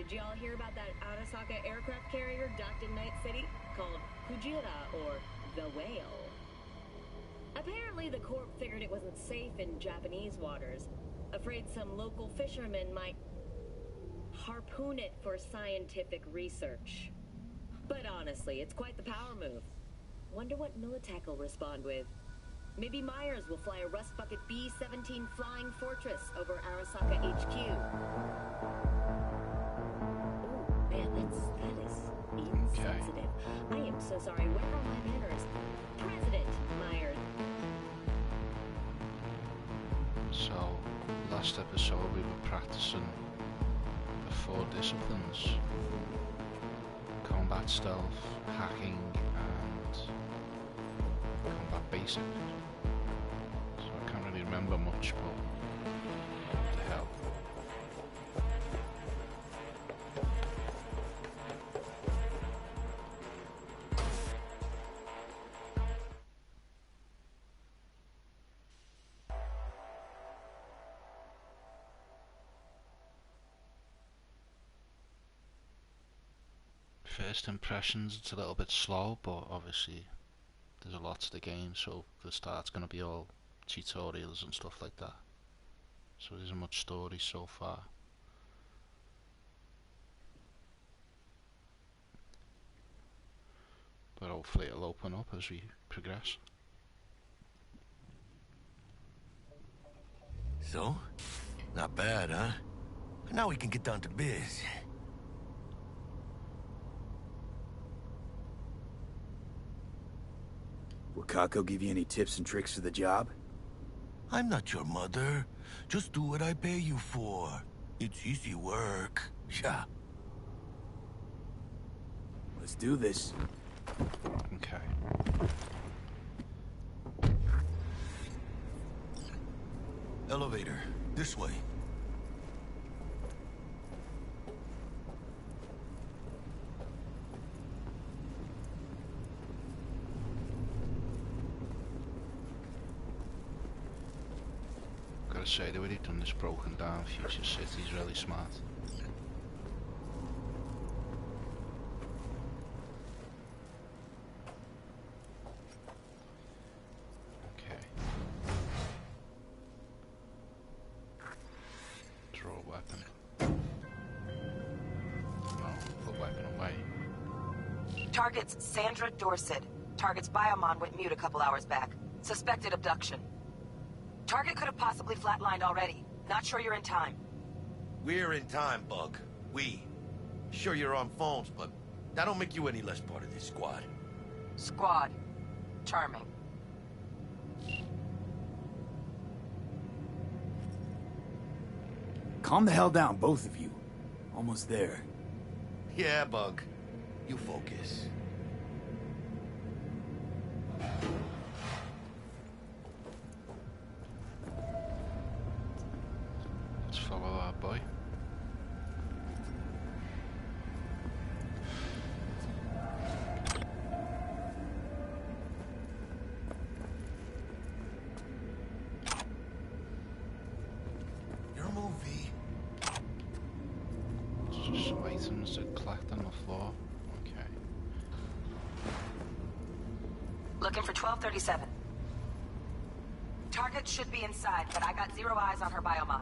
did y'all hear about that Arasaka aircraft carrier docked in Night City? Called Kujira, or the Whale. Apparently the Corp figured it wasn't safe in Japanese waters. Afraid some local fishermen might harpoon it for scientific research. But honestly, it's quite the power move. Wonder what Militech will respond with. Maybe Myers will fly a Rust Bucket B-17 Flying Fortress over Arasaka HQ. Oh, man, that is insensitive. I am so sorry. Where are my manners? President Myers. So, last episode we were practicing the 4 disciplines: combat, stealth, hacking, and combat basic. So I can't really remember much, but what the hell. First impressions, it's a little bit slow, but obviously there's a lot to the game, so the start's going to be all tutorials and stuff like that. So there isn't much story so far. But hopefully it'll open up as we progress. So? Not bad, huh? Now we can get down to biz. Will Kako give you any tips and tricks for the job? I'm not your mother. Just do what I pay you for. It's easy work. Yeah. Let's do this. Okay. Elevator. This way. Gotta say, the way they've done this broken down Future City's really smart. Okay. Draw a weapon. No, put weapon away. Target's Sandra Dorset. Target's biomon went mute a couple hours back. Suspected abduction. Target could have possibly flatlined already. Not sure you're in time. We're in time, Bug. We. Sure you're on phones, but that don't make you any less part of this squad. Squad. Charming. Calm the hell down, both of you. Almost there. Yeah, Bug. You focus. Let's follow our boy. Your movie. Just some items that collect on the floor. Okay. Looking for 1237. Target should be inside, but I got 0 eyes on her biomon.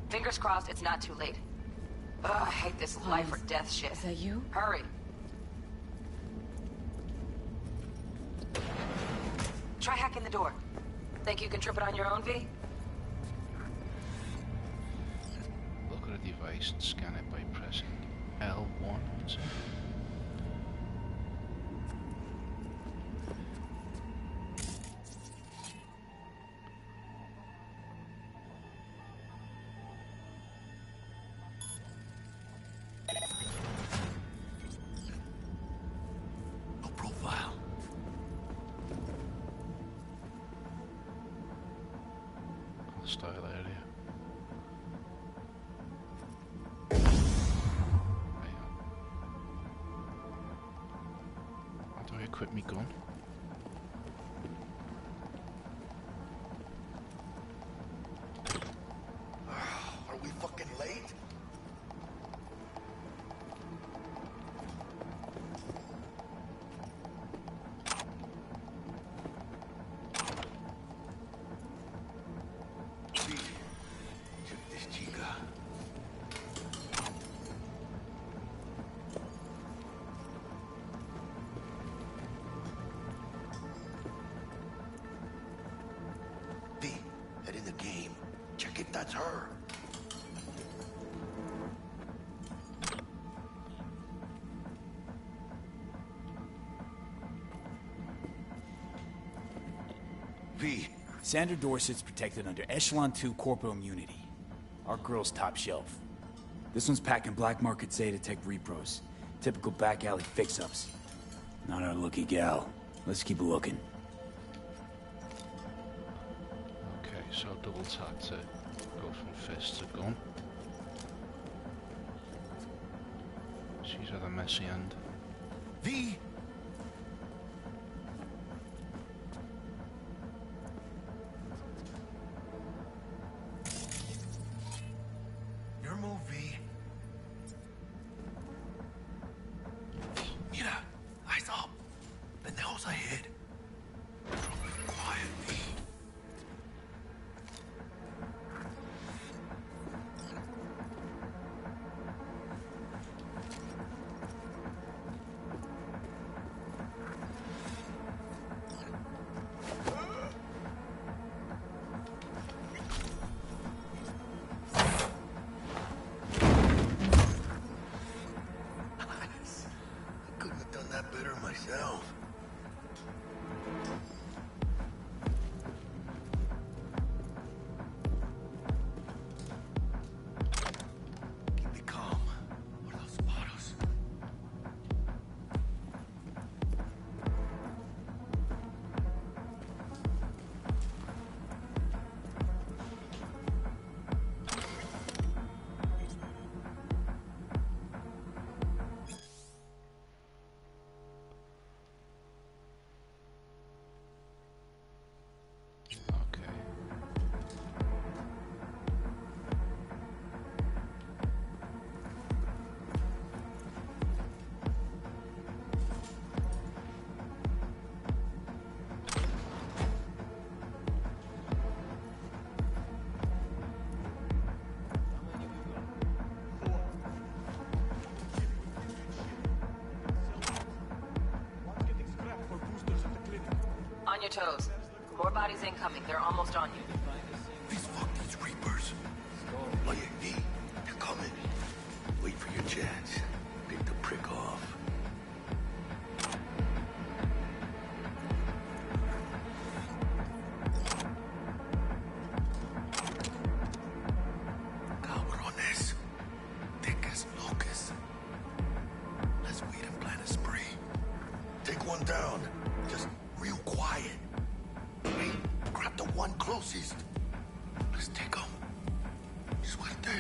Fingers crossed it's not too late. Ugh, I hate this life or death shit. Is that you? Hurry. Try hacking the door. Think you can trip it on your own, V? Look at the device and scan it by pressing L1. No profile. Hostile area. How do I equip me gun? Are we fucking late? Check if that's her. V. Sandra Dorset's protected under Echelon 2 corporal immunity. Our girl's top shelf. This one's packing black market Zetatech repros. Typical back alley fix-ups. Not our lucky gal. Let's keep looking. Okay, so double tap to go from fist to gun. She's at the messy end. V. Your move, V. Mira, eyes up. Pendejos ahead. Quiet, V. I couldn't have done that better myself. Keep it calm, or they'll spot us. Okay. On your toes. More bodies incoming. They're almost on you. Fuck these Reapers. Oh yeah, V, they're coming. Wait for your chance. Pick the prick off. Cabrones. Thick as locusts. Let's wait and plan a spree. Take one down. Just real quiet. Hey, grab the one closest. Let's take him. Suerte.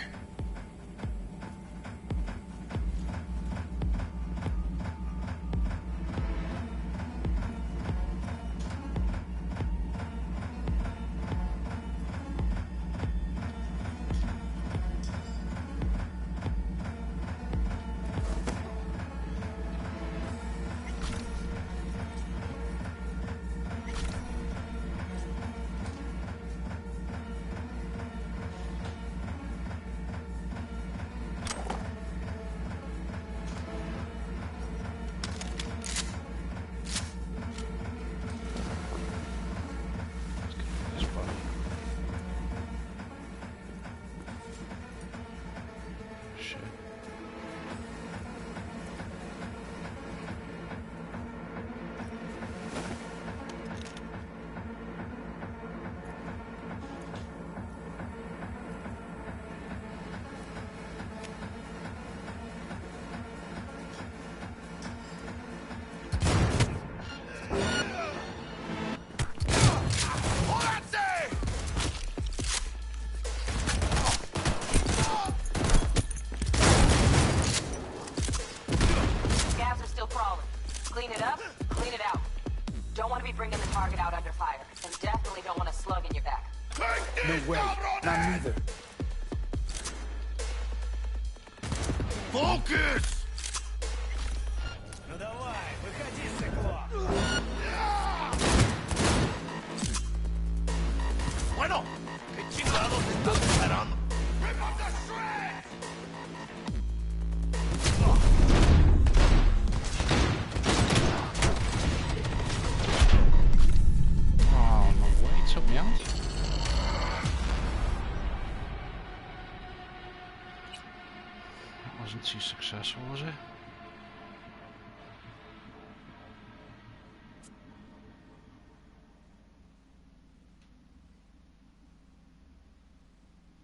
This body. Shit. Scabs are still crawling. Clean it up, clean it out. Don't want to be bringing the target out under fire. And definitely don't want a slug in your back. No way. Not neither. Focus! Ну давай, выходи, стекло. Bueno, ¿qué chingados estás esperando? Rip up the shred! Oh, no way, he took me out. too successful, was it?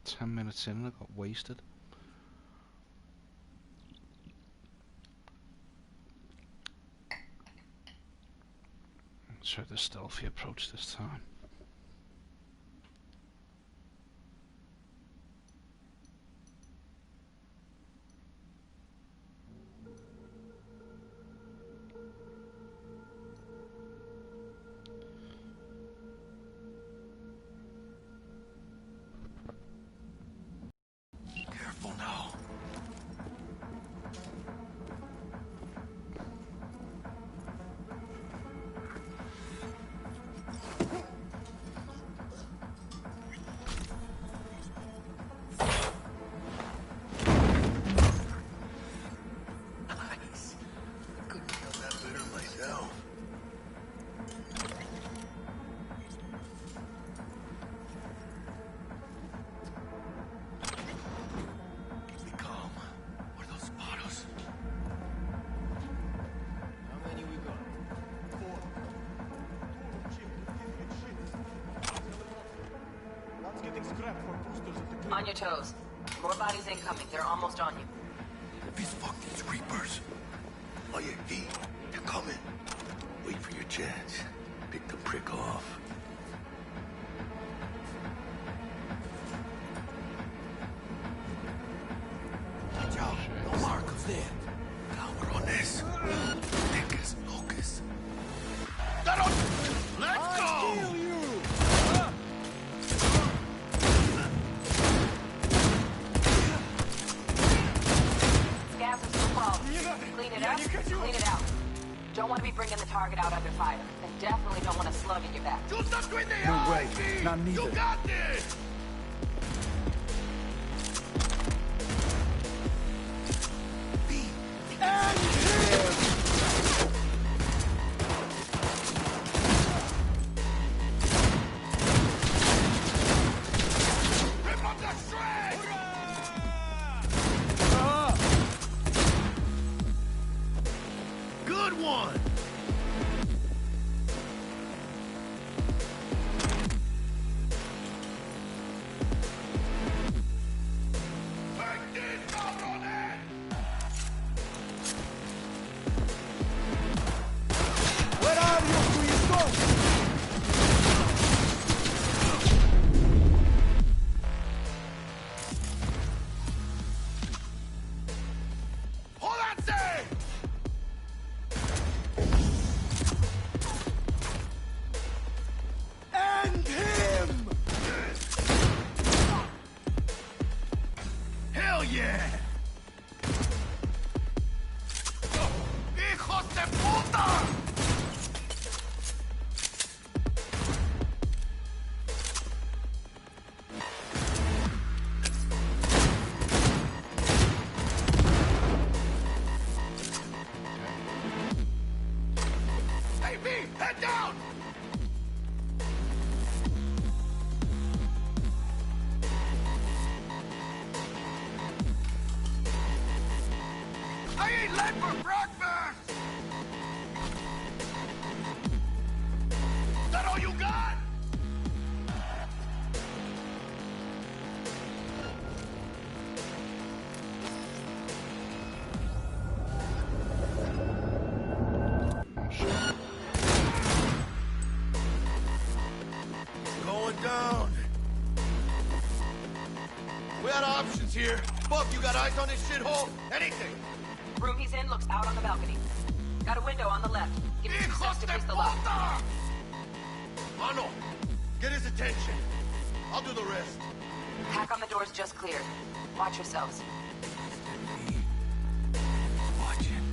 "10 minutes in and I got wasted." Let's try the stealthy approach this time. Careful now. Nice. Couldn't have done that better myself. Be calm. What are those bottles? How many we got? 4. That's getting scrapped for boosters at the On your toes. More bodies incoming. They're almost on you. These fucking creepers. Oh yeah, V, they're coming. Wait for your chance. Pick the prick off. Watch out, no markers there. Cabrones. Niggas, locus. Let's go! Scabs are still crawling. Clean it up, clean it out. Don't want to be bringing the target out under fire. And definitely don't want a slug in your back. Do something with the No way, eyes, not V. neither. You got this! V, rip up the shred! Good one! Take this, cabrones! Where are you, Cristo? ¡Jódanse! End him! Hell yeah! ¡Hijos de puta! Hey, V, head down! I ate lead for breakfast! Is that all you got? Going down. We had options here. Fuck, you got eyes on this shithole? Anything. Room he's in looks out on the balcony. Got a window on the left. Give me 2 steps ¡Hijos to de grease the lock. puta! Mano, get his attention. I'll do the rest. Hack on the door's just cleared. Watch yourselves. Watching.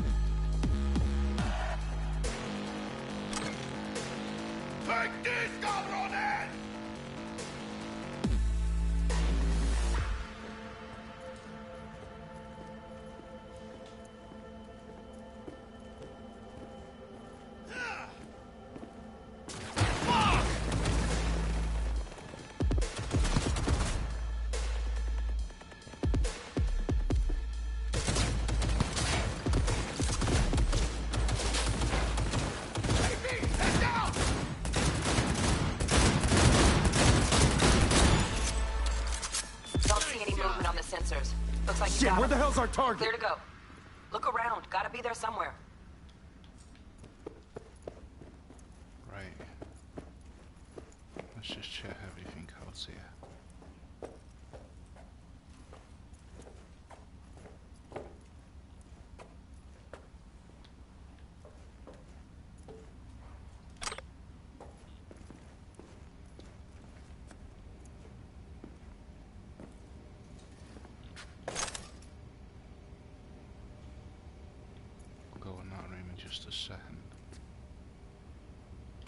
Take this, cabrones! Fuck! Shit, where the hell's our target? Clear to go. Look around. Gotta be there somewhere. Right. Let's just check everything out here. Go in that room in just a second.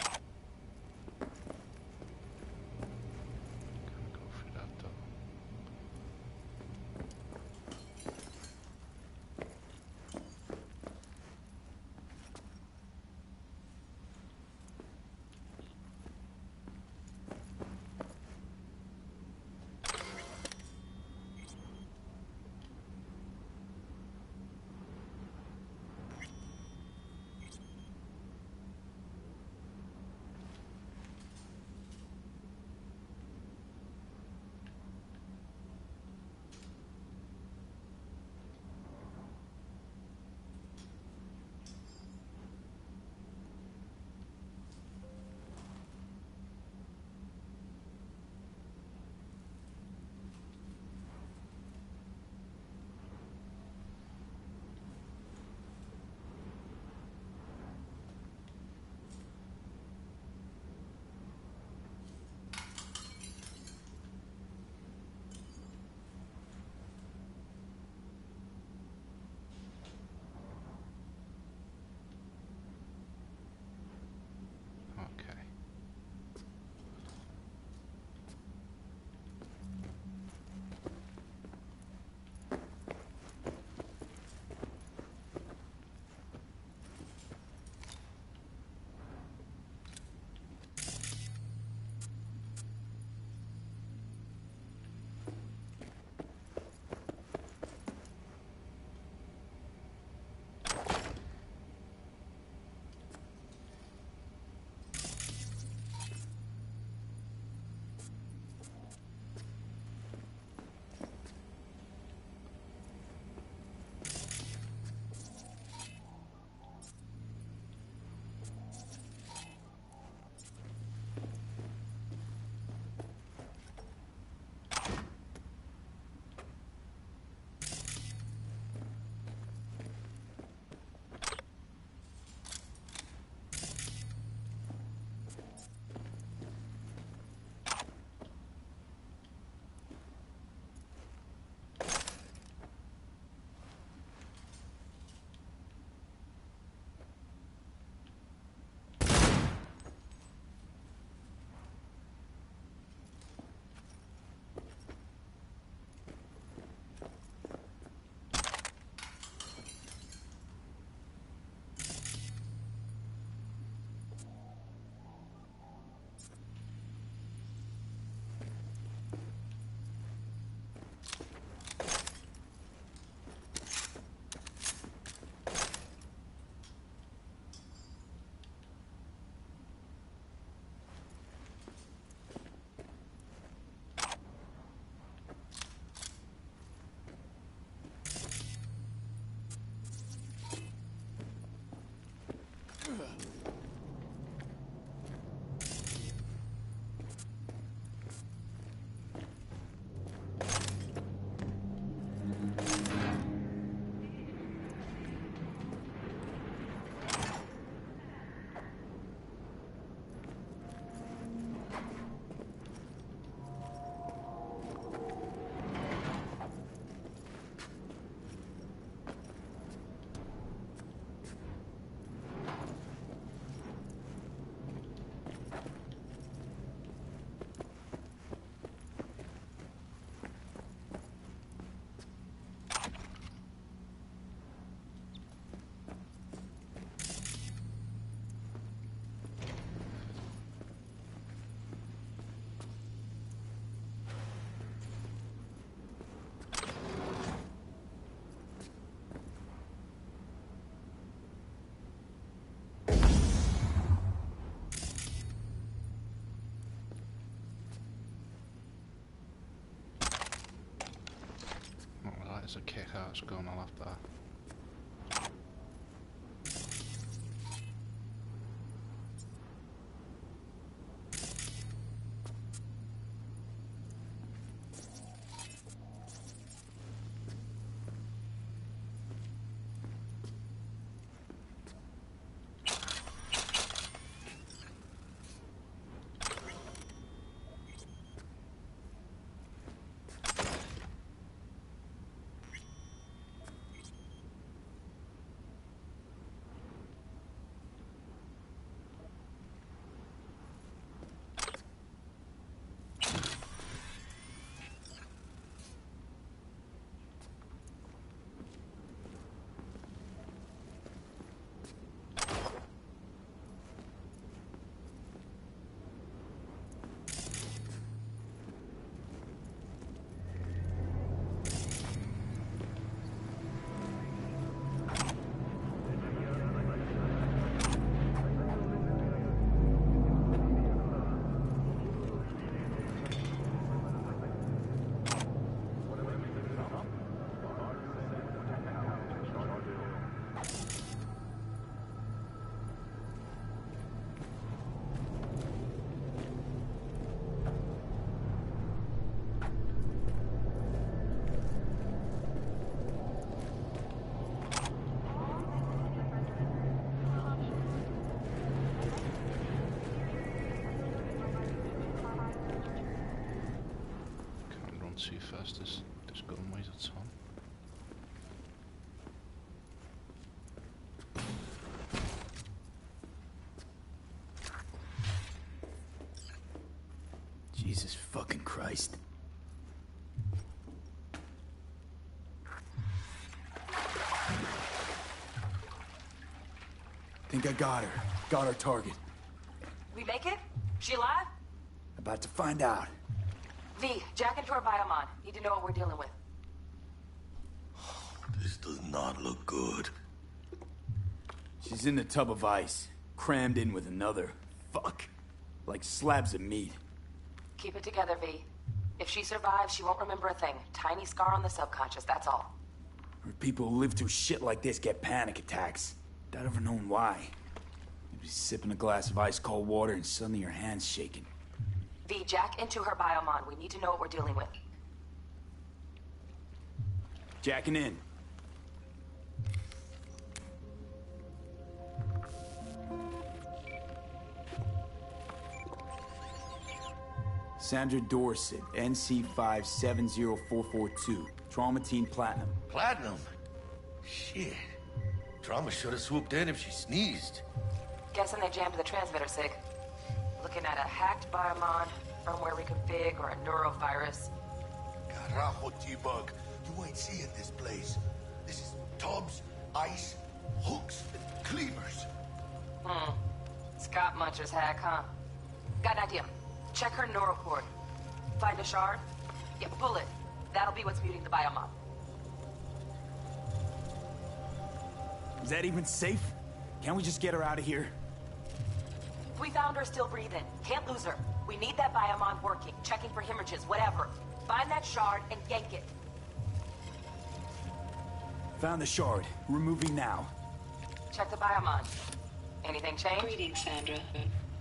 Can't go through that door. kick ass gun, I'll have that. Too fast, this gun weighs a ton. Jesus fucking Christ. Think I got her. Got our target. We make it? She alive? About to find out. V, jack into her biomon. Need to know what we're dealing with. This does not look good. She's in the tub of ice, crammed in with another. Fuck. Like slabs of meat. Keep it together, V. If she survives, she won't remember a thing. Tiny scar on the subconscious, that's all. Or people who live through shit like this get panic attacks. Without ever knowing why. You'd be sipping a glass of ice-cold water and suddenly your hand's shaking. V, jack into her biomon. We need to know what we're dealing with. Jacking in. Sandra Dorset, NC570442. Traumatine Platinum. Platinum? Shit. Trauma should have swooped in if she sneezed. Guessing they jammed the transmitter, Sig. Looking at a hacked biomon, firmware reconfig, or a neurovirus. Carajo, T-Bug. You ain't seeing this place. This is tubs, ice, hooks, and cleavers. Scott Muncher's hack, huh? Got an idea. Check her neuroport. Find a shard? Yeah, pull it. That'll be what's muting the biomon. Is that even safe? Can't we just get her out of here? We found her still breathing. Can't lose her. We need that biomon working, checking for hemorrhages, whatever. Find that shard and yank it. Found the shard. We're moving now. Check the biomon. Anything change? Greetings, Sandra.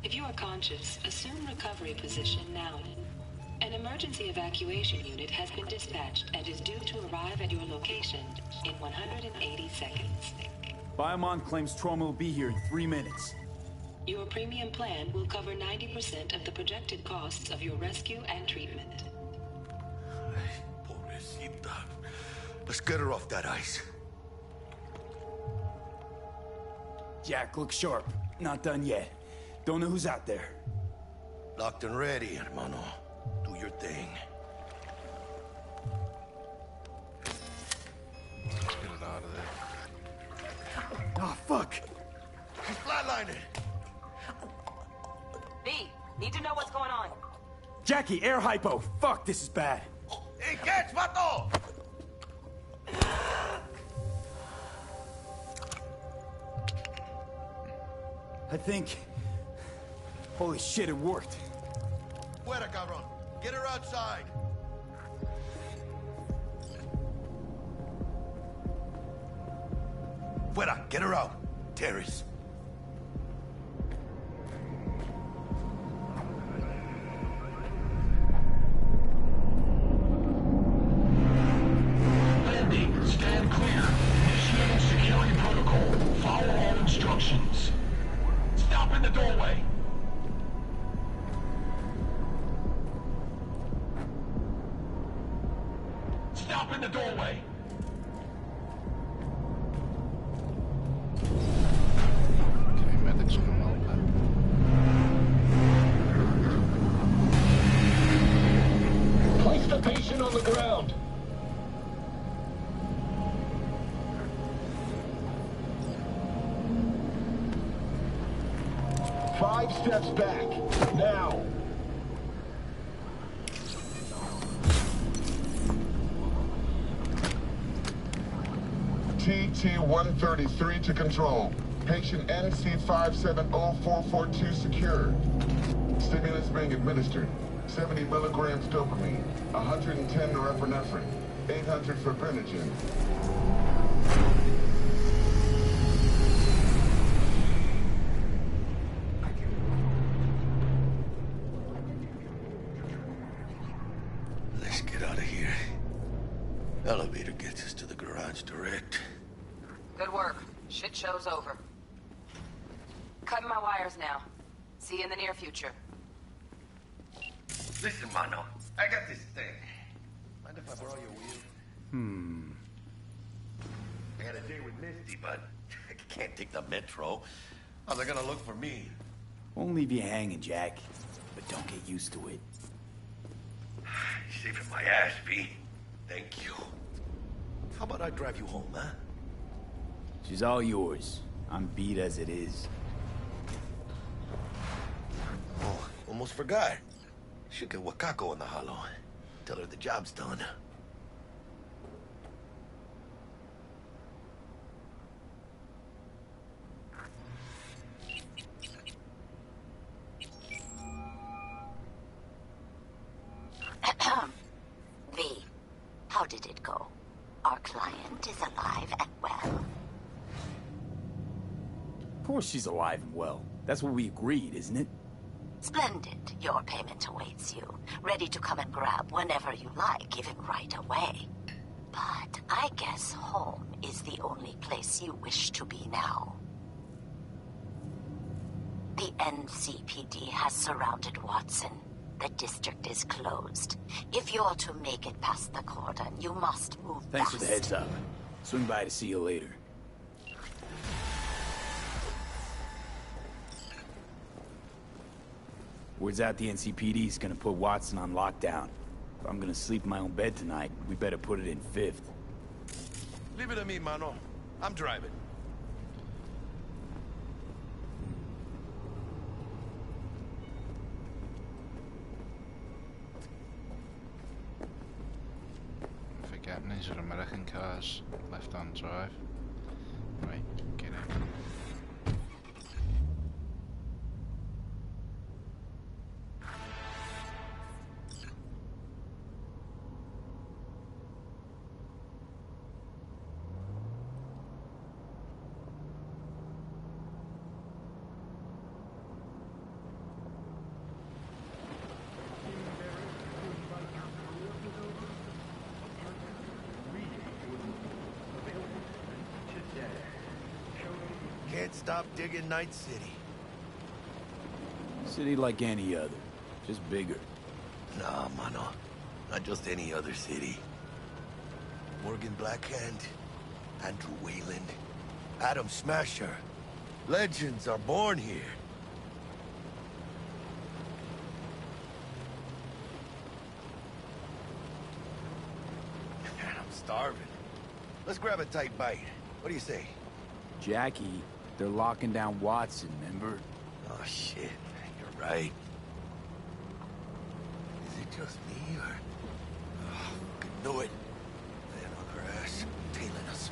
If you are conscious, assume recovery position now. An emergency evacuation unit has been dispatched and is due to arrive at your location in 180 seconds. Biomon claims trauma will be here in 3 minutes. Your premium plan will cover 90% of the projected costs of your rescue and treatment. Pobrecita. Let's get her off that ice. Jack, look sharp. Not done yet. Don't know who's out there. Locked and ready, hermano. Do your thing. Let's get it out of there. Oh, fuck! She's flatlining. V, need to know what's going on. Jackie, air hypo! Fuck, this is bad. Hey, catch, vato! I think... Holy shit, it worked. Fuera, cabrón. Get her outside. Fuera, get her out. Terrace. Landing. Stand clear. Initiating security protocol. Follow all instructions. Stop in the doorway. Stop in the doorway. Okay, medics come out there. Place the patient on the ground. Five steps back. Now. TT-133 to control. Patient NC570442 secured. Stimulants being administered. 70 milligrams dopamine, 110 norepinephrine, 800 fibrinogen. Let's get out of here. Elevator gets us to the garage direct. Good work. Shit show's over. Cutting my wires now. See you in the near future. Listen, mano. I got this thing. Mind if I borrow your wheel? I had a date with Misty, but I can't take the metro. How's they gonna look for me? Won't leave you hanging, Jack. But don't get used to it. You're saving my ass, V. Thank you. How about I drive you home, huh? She's all yours. I'm beat as it is. Oh, almost forgot. Should get Wakako in the hollow. Tell her the job's done. V, how did it go? Our client is alive and well. Of course she's alive and well. That's what we agreed, isn't it? Splendid. Your payment awaits you. Ready to come and grab whenever you like, even right away. But I guess home is the only place you wish to be now. The NCPD has surrounded Watson. The district is closed. If you're to make it past the cordon, you must move Thanks fast. for the heads up. Swing by to see you later. Word's out the NCPD's gonna put Watson on lockdown. If I'm gonna sleep in my own bed tonight, we better put it in fifth. Leave it to me, mano. I'm driving. Forgetting these are American cars, left-hand drive. Right, get in. Can't stop digging Night City. City like any other, just bigger. Nah, mano. Not just any other city. Morgan Blackhand, Andrew Wayland, Adam Smasher. Legends are born here. Man, I'm starving. Let's grab a tight bite. What do you say? Jackie, they're locking down Watson, remember? Oh, shit. You're right. Is it just me, or... Oh, I knew it. Man on her ass, tailing us.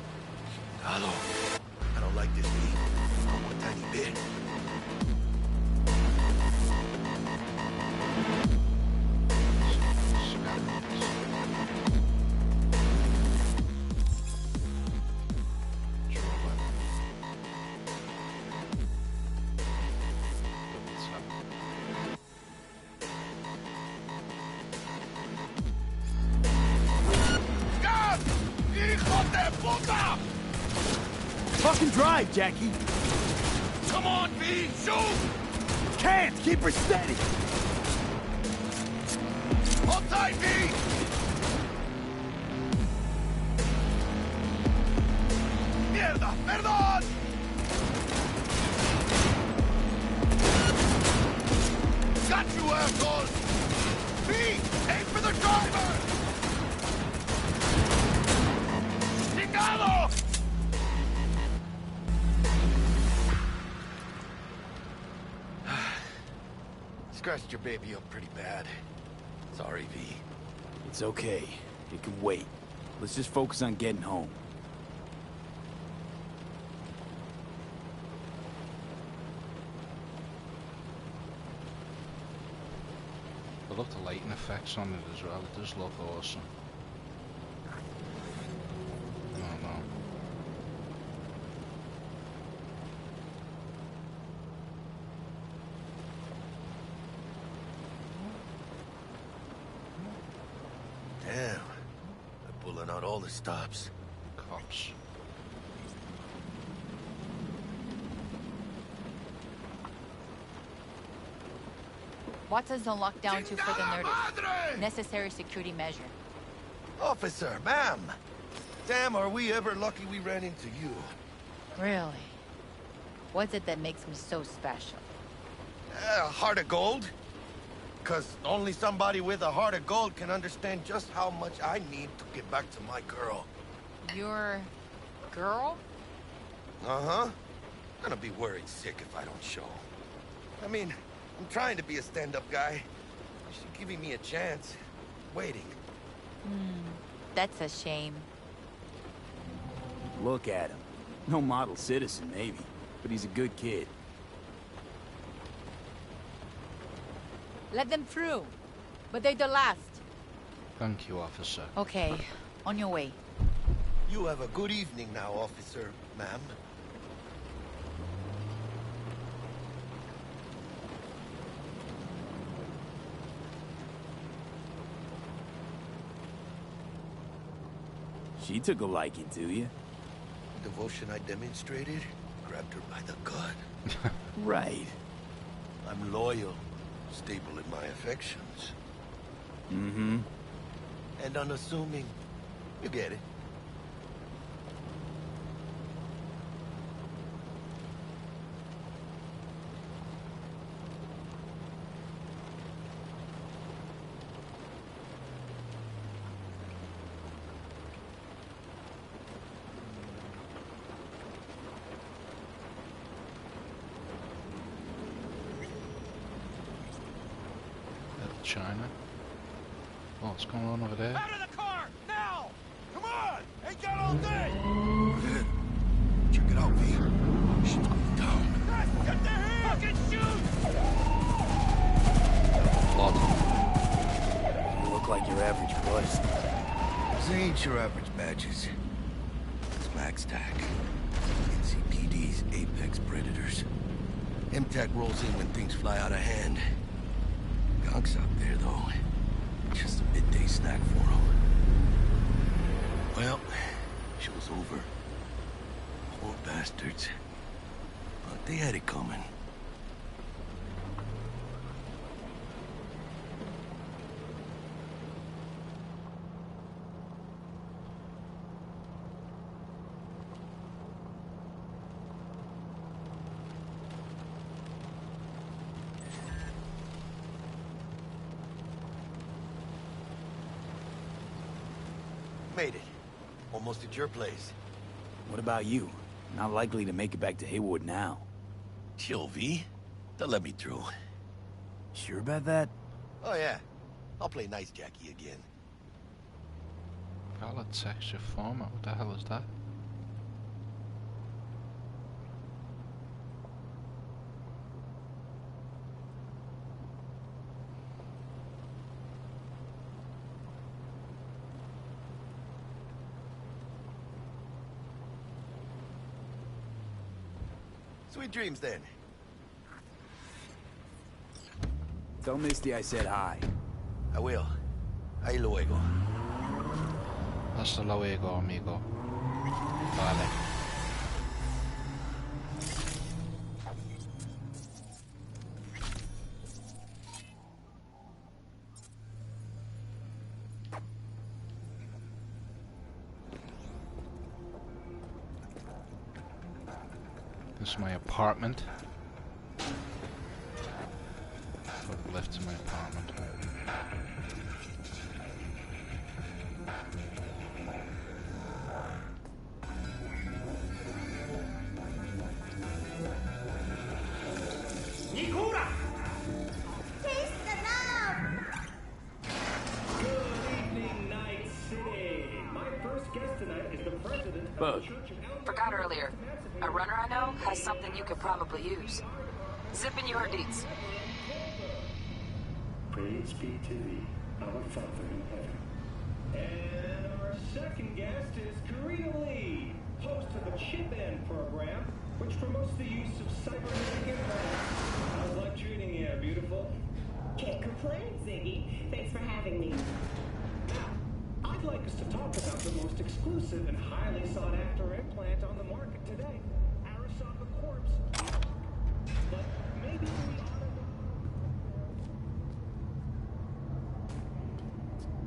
Hello. I don't like this, V. Not one tiny bit. Fucking drive, Jackie. Come on, V! Shoot! Can't! Keep her steady! Hold tight, V! Mierda! Perdón! Got you, assholes! V! Aim for the driver! Chingado! Scratched your baby up pretty bad. Sorry, V. It's okay. It can wait. Let's just focus on getting home. I love the lighting effects on it as well. It does look awesome. Oh no. Damn. They're pulling out all the stops. Cops. Watson's on lockdown too for the nerdist. Necessary security measure. Officer, ma'am. Damn, are we ever lucky we ran into you. Really? What's it that makes me so special? A heart of gold? Because only somebody with a heart of gold can understand just how much I need to get back to my girl. Your girl? Uh-huh. I'm gonna be worried sick if I don't show. I mean, I'm trying to be a stand-up guy. She's giving me a chance. Waiting. That's a shame. Look at him. No model citizen, maybe. But he's a good kid. Let them through. But they're the last. Thank you, officer. Okay, on your way. You have a good evening now, officer, ma'am. She took a liking to you. Devotion I demonstrated grabbed her by the gut. Right. I'm loyal, stable in my affections. Mm-hmm. And unassuming. You get it. China. Oh, what's going on over there? Out of the car! Now! Come on! Ain't got all day! Good. Check it out, V. Shit's going down. Guys, get the heat! Fucking shoot! Blood. You look like your average bust. These ain't your average badges. It's Max Tac. NCPD's apex predators. MTAC rolls in when things fly out of hand. Gunk's out there, though. Just a midday snack for him. Well, show's over. Poor bastards. But they had it coming. Made it. Almost at your place. What about you? Not likely to make it back to Haywood now. Chill, V. They'll let me through. Sure about that? Oh, yeah. I'll play nice Jackie again. Valid texture format. What the hell is that? Sweet dreams, then. Tell Misty I said hi. I will. Ahí luego. Hasta luego, amigo. Vale. This is my apartment. Got the lift to my apartment. Forgot earlier. A runner I know has something you could probably use. Zip in your deets. Praise be to thee, our Father in heaven. And our second guest is Karina Lee, host of the Chip In program, which promotes the use of cybernetic implants. How's life treating you, beautiful? Can't complain, Ziggy. Thanks for having me. Now, I'd like us to talk about the most exclusive and highly sought-after implant on the market today, Arasaka Corpse. But maybe we ought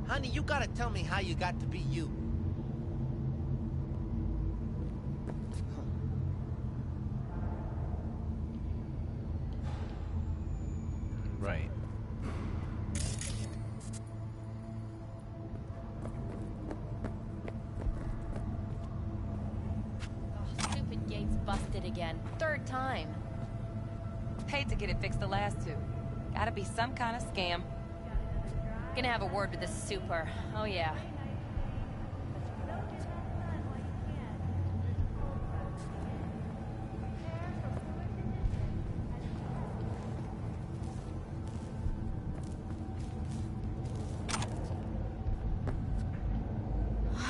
to... Honey, you gotta tell me how you got to be you. Right. Stupid gate's busted again. Third time. Paid to get it fixed the last two. Gotta be some kind of scam. Gonna have a word with the super. Oh yeah.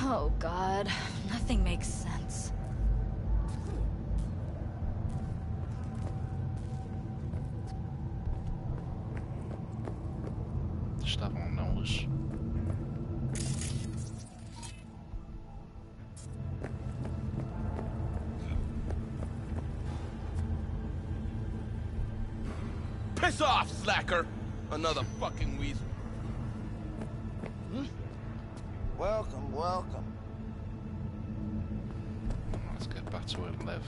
Oh God, nothing makes sense. Stuff on nose. Piss off, slacker! Another fucking weasel. Welcome, welcome. Let's get back to where we live.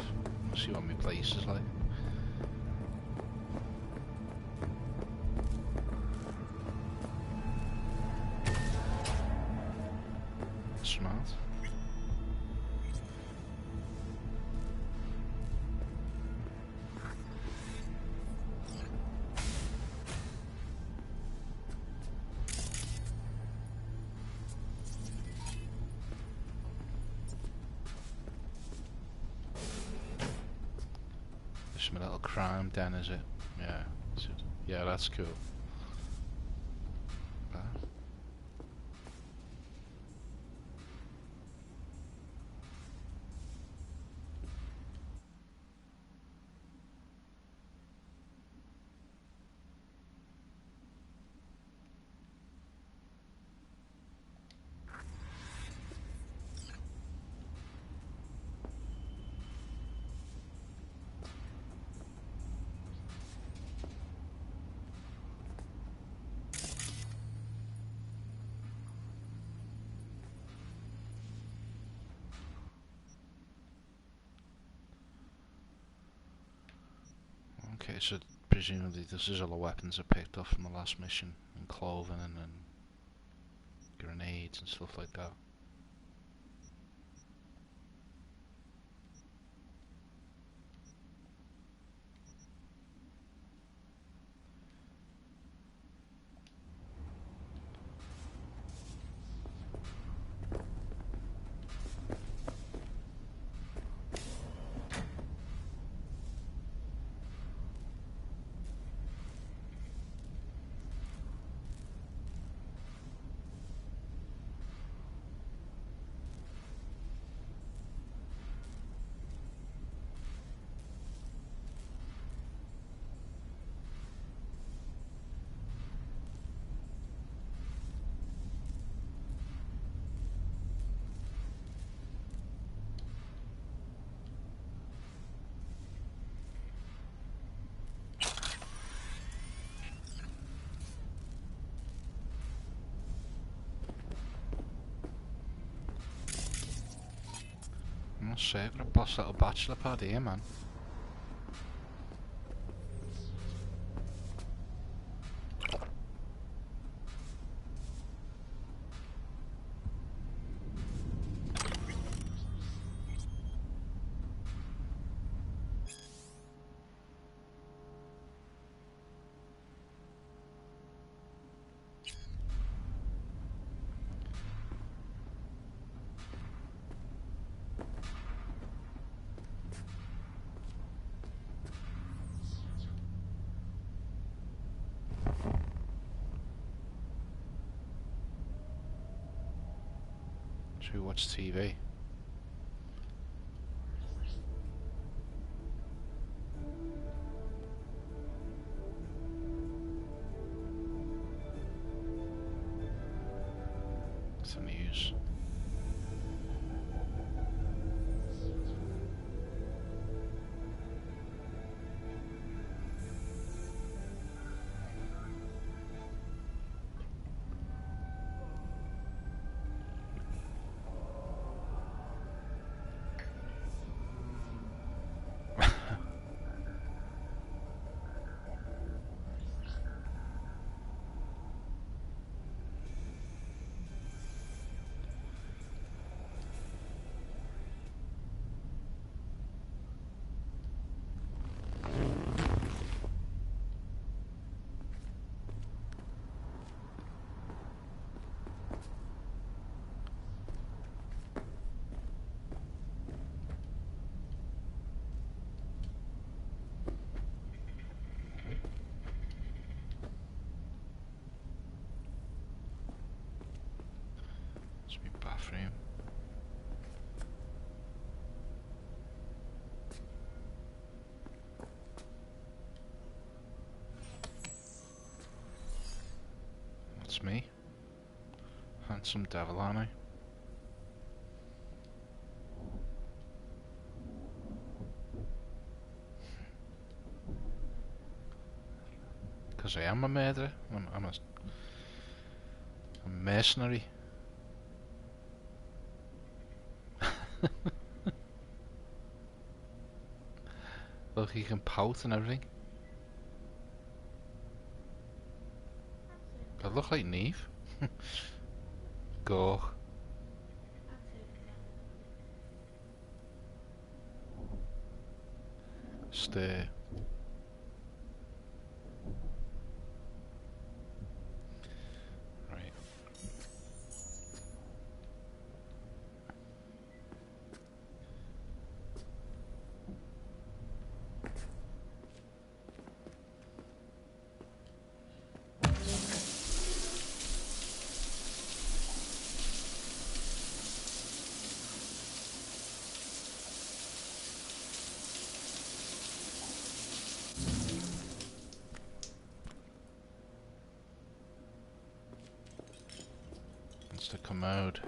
See what my place is like. Smart. This is my little crime den, is it? Yeah. Yeah, that's cool. Okay, so presumably this is all the weapons I picked up from the last mission, and clothing and grenades and stuff like that. I'll say, I've got a boss little bachelor pad here, man. Should we watch TV? It's the news. It's my bathroom. That's me. Handsome devil, aren't I? Because I am a murderer. I'm a mercenary. Look, he can pout and everything. I look like Neve. Go. Stay. Right. It's the commode.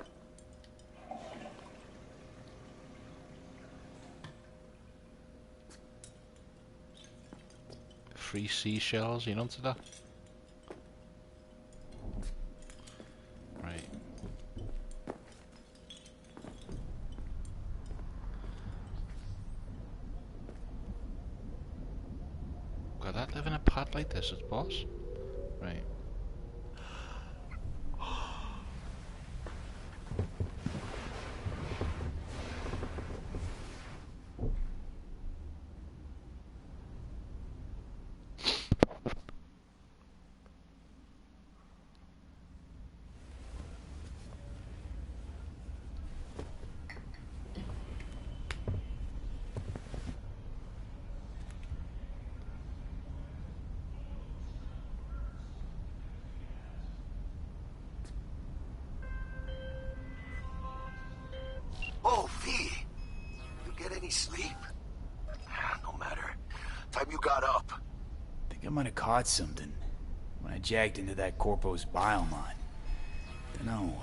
Free seashells, you know to that? Right. God, that live in a pad like this as boss? Right. Oh, V. You get any sleep? No matter. Time you got up. Think I might have caught something when I jacked into that Corpo's biomon. Dunno,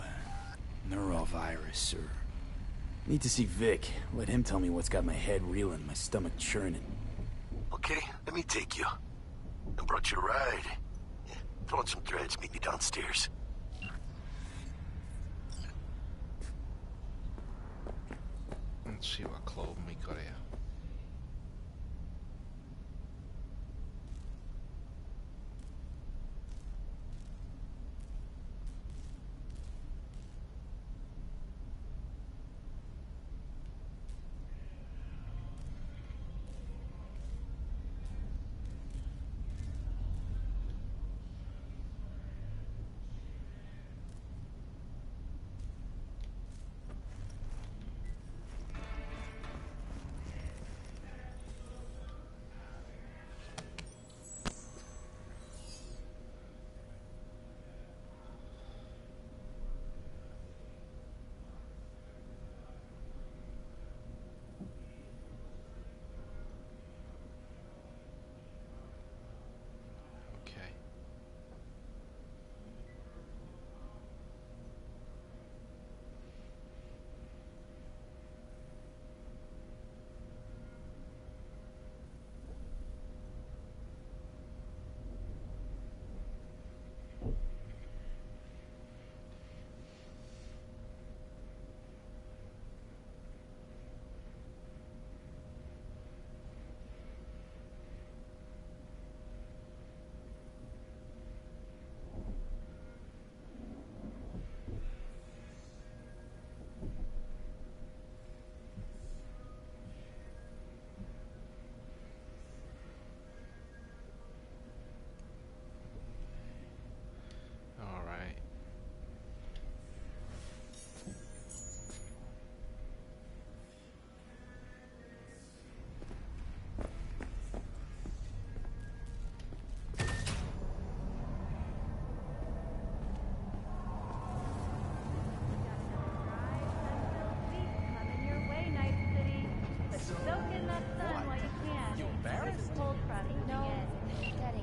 neurovirus or... Need to see Vic. Let him tell me what's got my head reeling, my stomach churning. Okay, let me take you. I brought you a ride. Yeah, throw on some threads, meet me downstairs. Let's see what clothing we got here.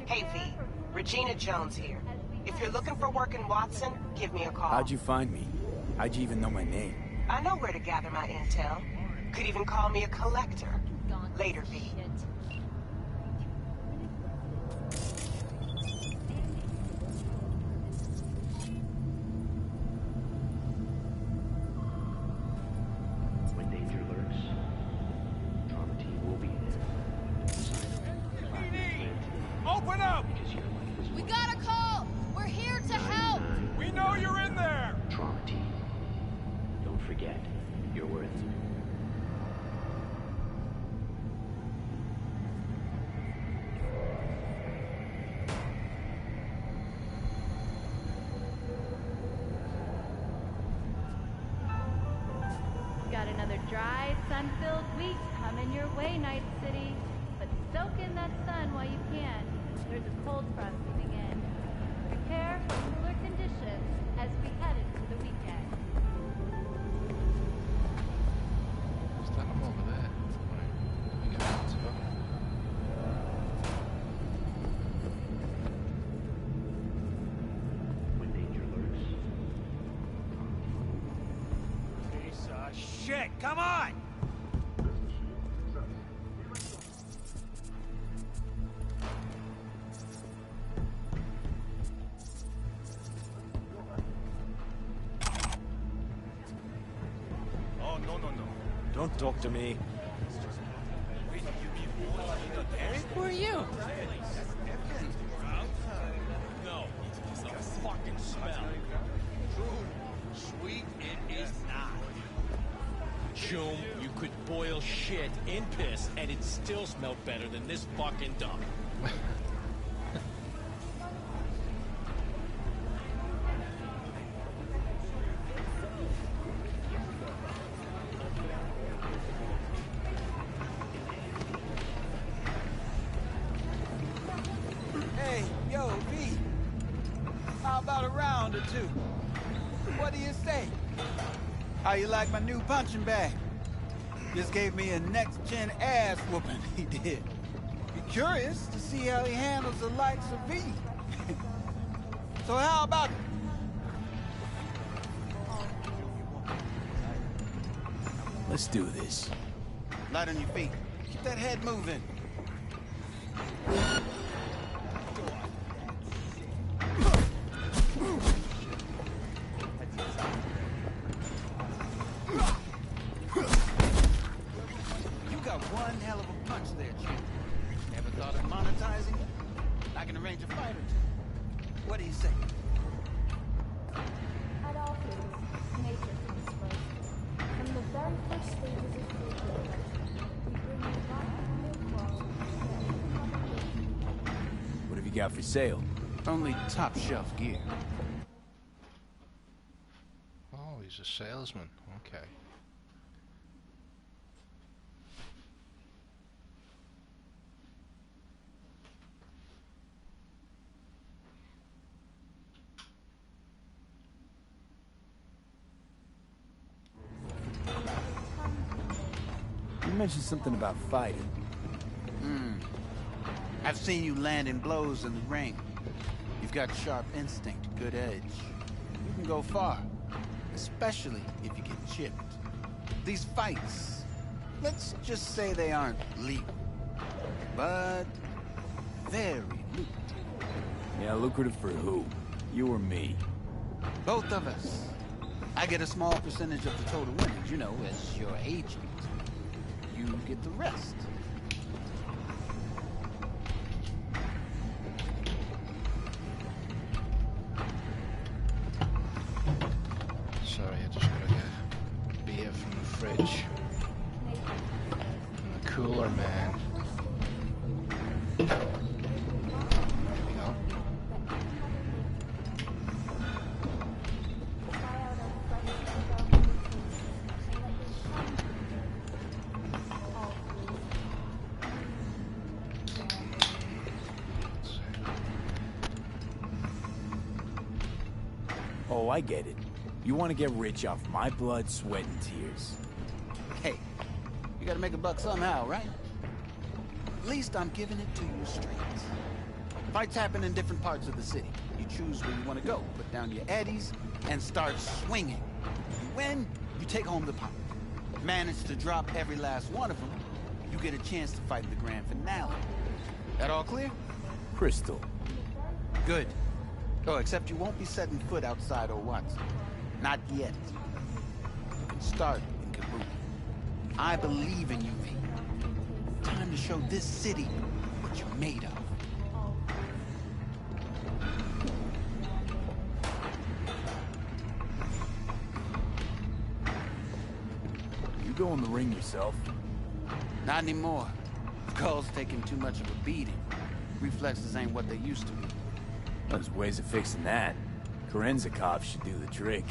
Hey, V. Regina Jones here. If you're looking for work in Watson, give me a call. How'd you find me? How'd you even know my name? I know where to gather my intel. Could even call me a collector. Later, V. When danger lurks, trauma team will be there. Open up! We got a call! We're here to help! We know you're in there! Trauma team. Don't forget, you're worth it. Got another dry, sun-filled week coming your way, Night City. But soak in that sun while you can. There's a cold front moving in. Prepare for cooler conditions as we head into the weekend. Is that him over there? Right. Let me get back to it. When danger lurks. Piece of shit! Come on! Oh, no, no, no. Don't talk to me. Who are you? No, it's a fucking smell. Sweet, it is not. Choom, you could boil shit in piss and it'd still smell better than this fucking dump. Hey, yo, V. How about a round or two? What do you say? How you like my new punching bag? Just gave me a next-gen ass whooping, he did. Be curious to see how he handles the likes of V. So how about... Let's do this. Light on your feet. Keep that head moving. What do you say? At all things, nature comes first. From the very first stages of creation, we bring you back to new quality. What have you got for sale? Only top shelf gear. Oh, he's a salesman. Okay. You mentioned something about fighting. I've seen you landing blows in the ring. You've got sharp instinct, good edge. You can go far, especially if you get chipped. These fights, let's just say they aren't legal, but very lucrative. Yeah, lucrative for who? You or me? Both of us. I get a small percentage of the total winnings, you know, as your agent. You get the rest. Sorry, I just gotta get beer from the fridge. From the cooler, man. There we go. Oh, I get it. You want to get rich off my blood, sweat, and tears. Hey, you gotta make a buck somehow, right? At least I'm giving it to you straight. Fights happen in different parts of the city. You choose where you want to go, put down your eddies, and start swinging. You win, you take home the pot. Manage to drop every last one of them, you get a chance to fight in the grand finale. That all clear? Crystal. Good. Oh, except you won't be setting foot outside Owatsu. Not yet. You can start in Kabuki. I believe in you, V. Time to show this city what you're made of. You go in the ring yourself? Not anymore. Skull's taking too much of a beating. Reflexes ain't what they used to be. There's ways of fixing that. Korenzakov should do the trick.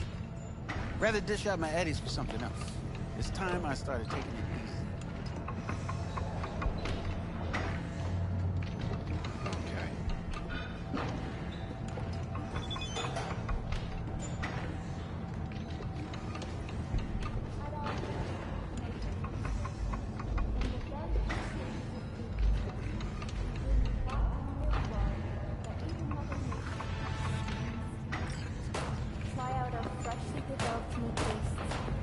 Rather dish out my eddies for something else. It's time I started taking it easy. Try out our freshly developed new tastes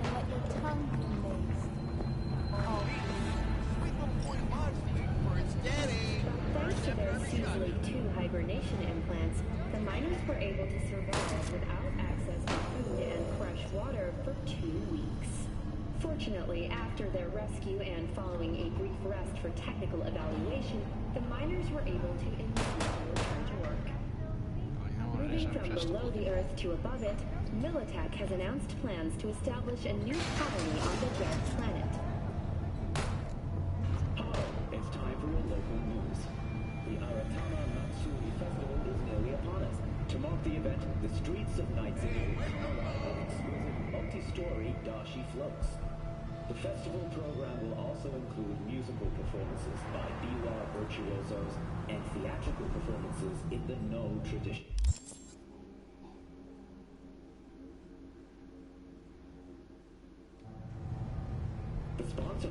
and let your tongue be amazed. Thanks to their Seasley 2 hibernation implants, the miners were able to survive without access to food and fresh water for 2 weeks. Fortunately, after their rescue and following a brief rest for technical evaluation, the miners were able to immediately return to work. Moving from below the Earth to above it, Militech has announced plans to establish a new colony on the Red Planet. Hi, it's time for your local news. The Aratama Matsuri Festival is nearly upon us. To mark the event, the streets of Night City will come alive with exquisite multi-story dashi floats. The festival program will also include musical performances by biwa virtuosos and theatrical performances in the No tradition. The sponsor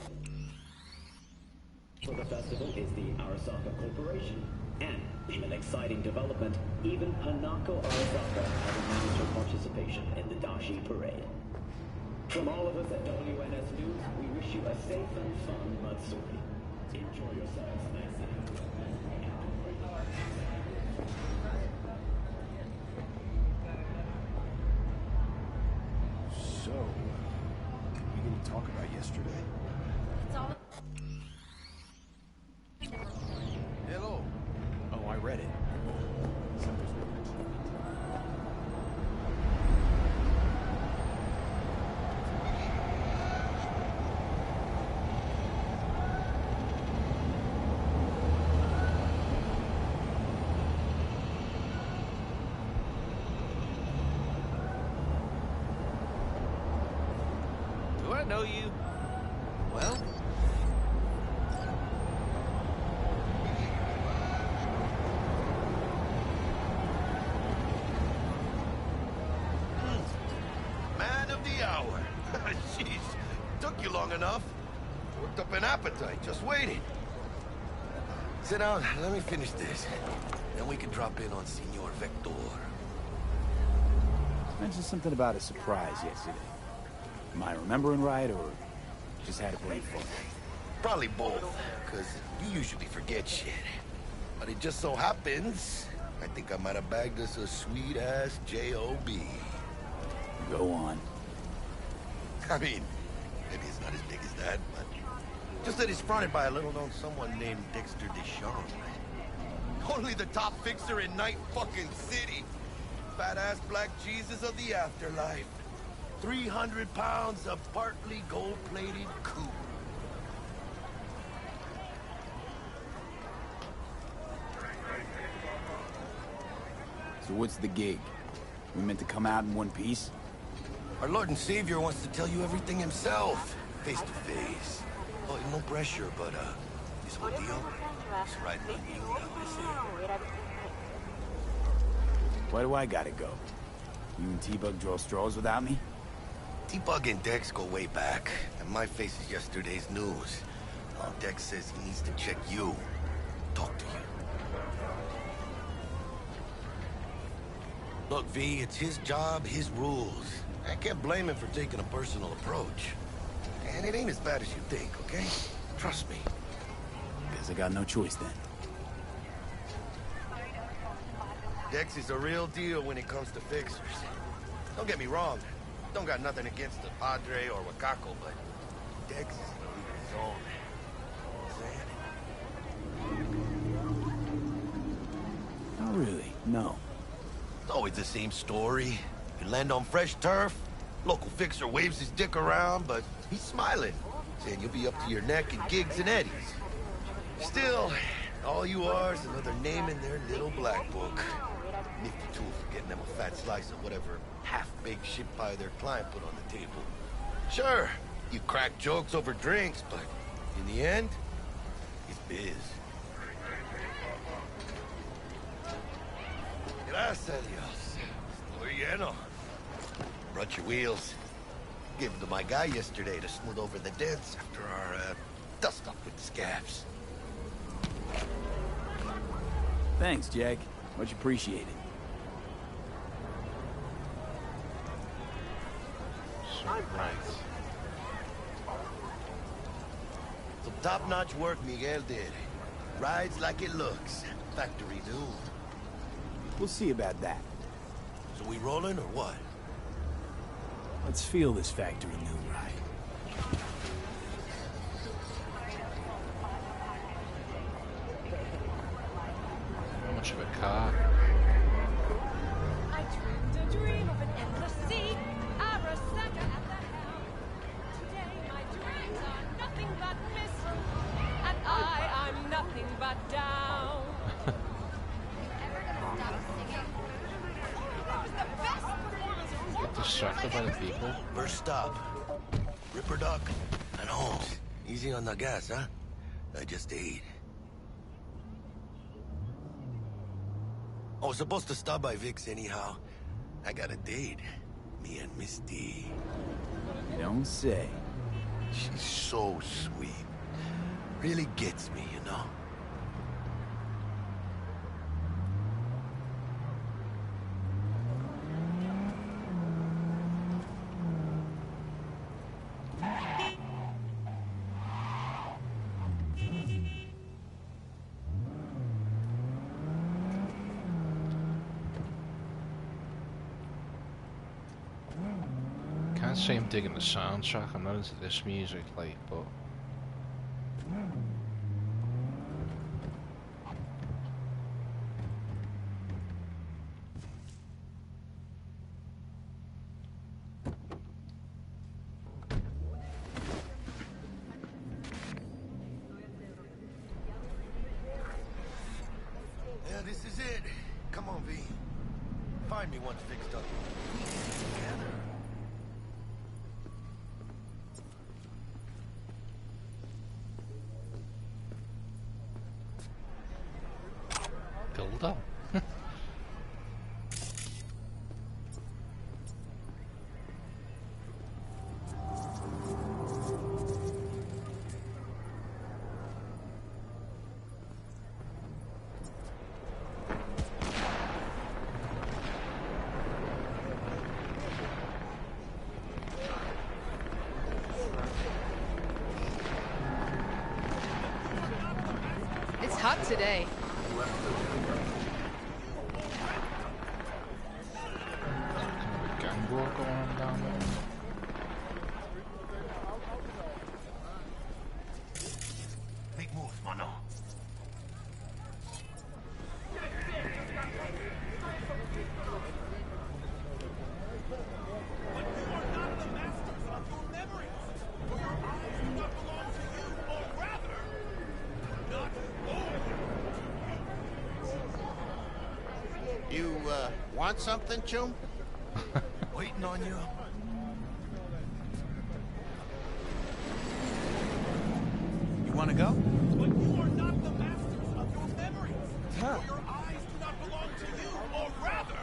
for the festival is the Arasaka Corporation. And in an exciting development, even Hanako Arasaka has announced her participation in the Dashi Parade. From all of us at WNS News, we wish you a safe and fun Matsuri. Enjoy yourselves. So, we didn't talk about yesterday. Hello. Oh, I read it. Except there's no mention of know you, well... Man of the hour. Jeez, took you long enough. Worked up an appetite, just waiting. Sit down, let me finish this. Then we can drop in on Senor Vector. Mentioned something about a surprise yesterday. Am I remembering right, or just had a brain fart? Probably both, because you usually forget shit. But it just so happens, I think I might have bagged us a sweet-ass J.O.B. Go on. I mean, maybe it's not as big as that, but... just that it's fronted by a little-known someone named Dexter Deschamps. Only the top fixer in Night fucking City. Fat-ass black Jesus of the afterlife. 300 pounds of partly gold-plated coupe. So what's the gig? We meant to come out in one piece? Our Lord and Savior wants to tell you everything himself, face to face. Oh, no pressure, but, this whole deal is right on you, now, Why do I gotta go? You and T-Bug draw straws without me? T-Bug and Dex go way back, and my face is yesterday's news. Now Dex says he needs to check you, talk to you. Look, V, it's his job, his rules. I can't blame him for taking a personal approach. And it ain't as bad as you think, okay? Trust me. Guess I got no choice then. Dex is a real deal when it comes to fixers. Don't get me wrong. Don't got nothing against the Padre or Wakako, but Dex is in a league of his own. Not really, no. It's always the same story. You land on fresh turf, local fixer waves his dick around, but he's smiling, saying you'll be up to your neck in gigs and eddies. Still, all you are is another name in their little black book. Nifty tool for getting them a fat slice of whatever half-baked shit pie their client put on the table. Sure, you crack jokes over drinks, but in the end, it's biz. Gracias, Dios. Estoy lleno. Brought your wheels. Gave them to my guy yesterday to smooth over the dents after our, dust-up with the scabs. Thanks, Jack. Much appreciated. Right. Some top-notch work Miguel did. Rides like it looks. Factory new. We'll see about that. So we rolling or what? Let's feel this factory new ride. How much of a car? I dreamed a dream of an endless sea, Arasaka at the helm. Today my dreams are nothing but mist, and I'm nothing but down. Get distracted by the people. First stop. Ripper Duck and Holmes. Easy on the gas, huh? I just ate. I was supposed to stop by Vic's anyhow. I got a date. Me and Misty. Don't say. She's so sweet. Really gets me, you know? Can't say I'm digging the soundtrack. I'm not into this music, like, but yeah, this is it. Come on, V. Find me once fixed up. We can get together. hot today. Gang war going on down there. Make moves, mano. You, want something, Chum? Waiting on you. You wanna go? But you are not the masters of your memories. Huh. For your eyes do not belong to you, or rather...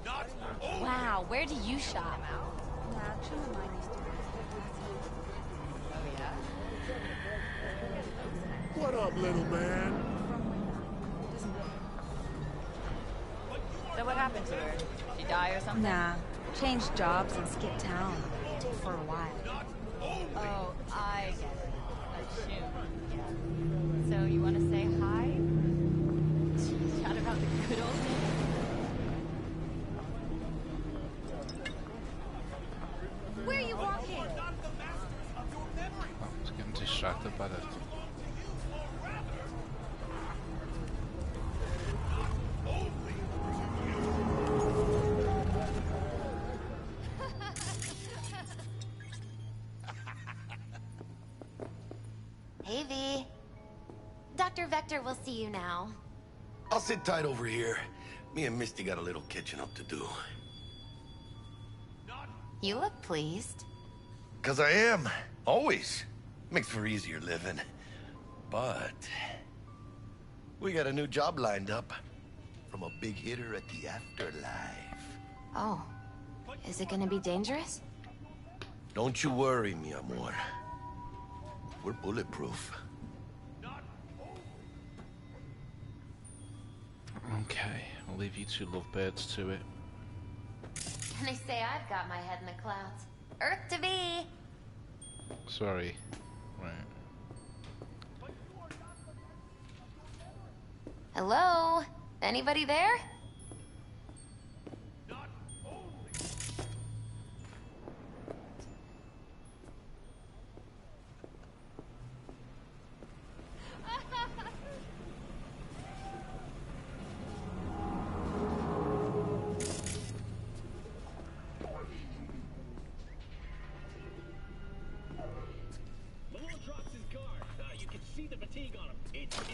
Not only... Wow, where do you shop? What up, little man? So what happened to her? She die or something? Nah, changed jobs and skipped town for a while. Oh, I get it. Assume. So you want to say hi? Chat about the good old days? Where are you walking? I was getting distracted by that. Hey, V. Dr. Vector will see you now. I'll sit tight over here. Me and Misty got a little catching up to do. You look pleased. 'Cause I am. Always. Makes for easier living. But... we got a new job lined up. From a big hitter at the afterlife. Oh. Is it gonna be dangerous? Don't you worry, mi amor. We're bulletproof. Okay, I'll leave you two lovebirds to it. And they say I've got my head in the clouds. Earth to be! Sorry. Right. Hello? Anybody there?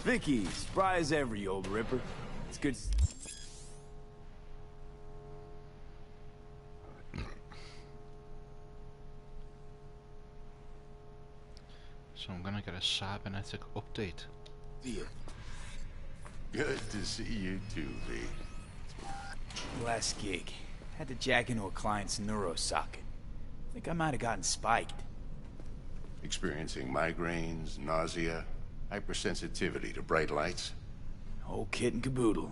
Vicky, spry as ever, you old ripper. It's good. So I'm gonna get a cybernetic update. Yeah. Good to see you too, V. Last gig. Had to jack into a client's neuro socket. Think I might have gotten spiked. Experiencing migraines, nausea, hypersensitivity to bright lights? Whole kit and caboodle.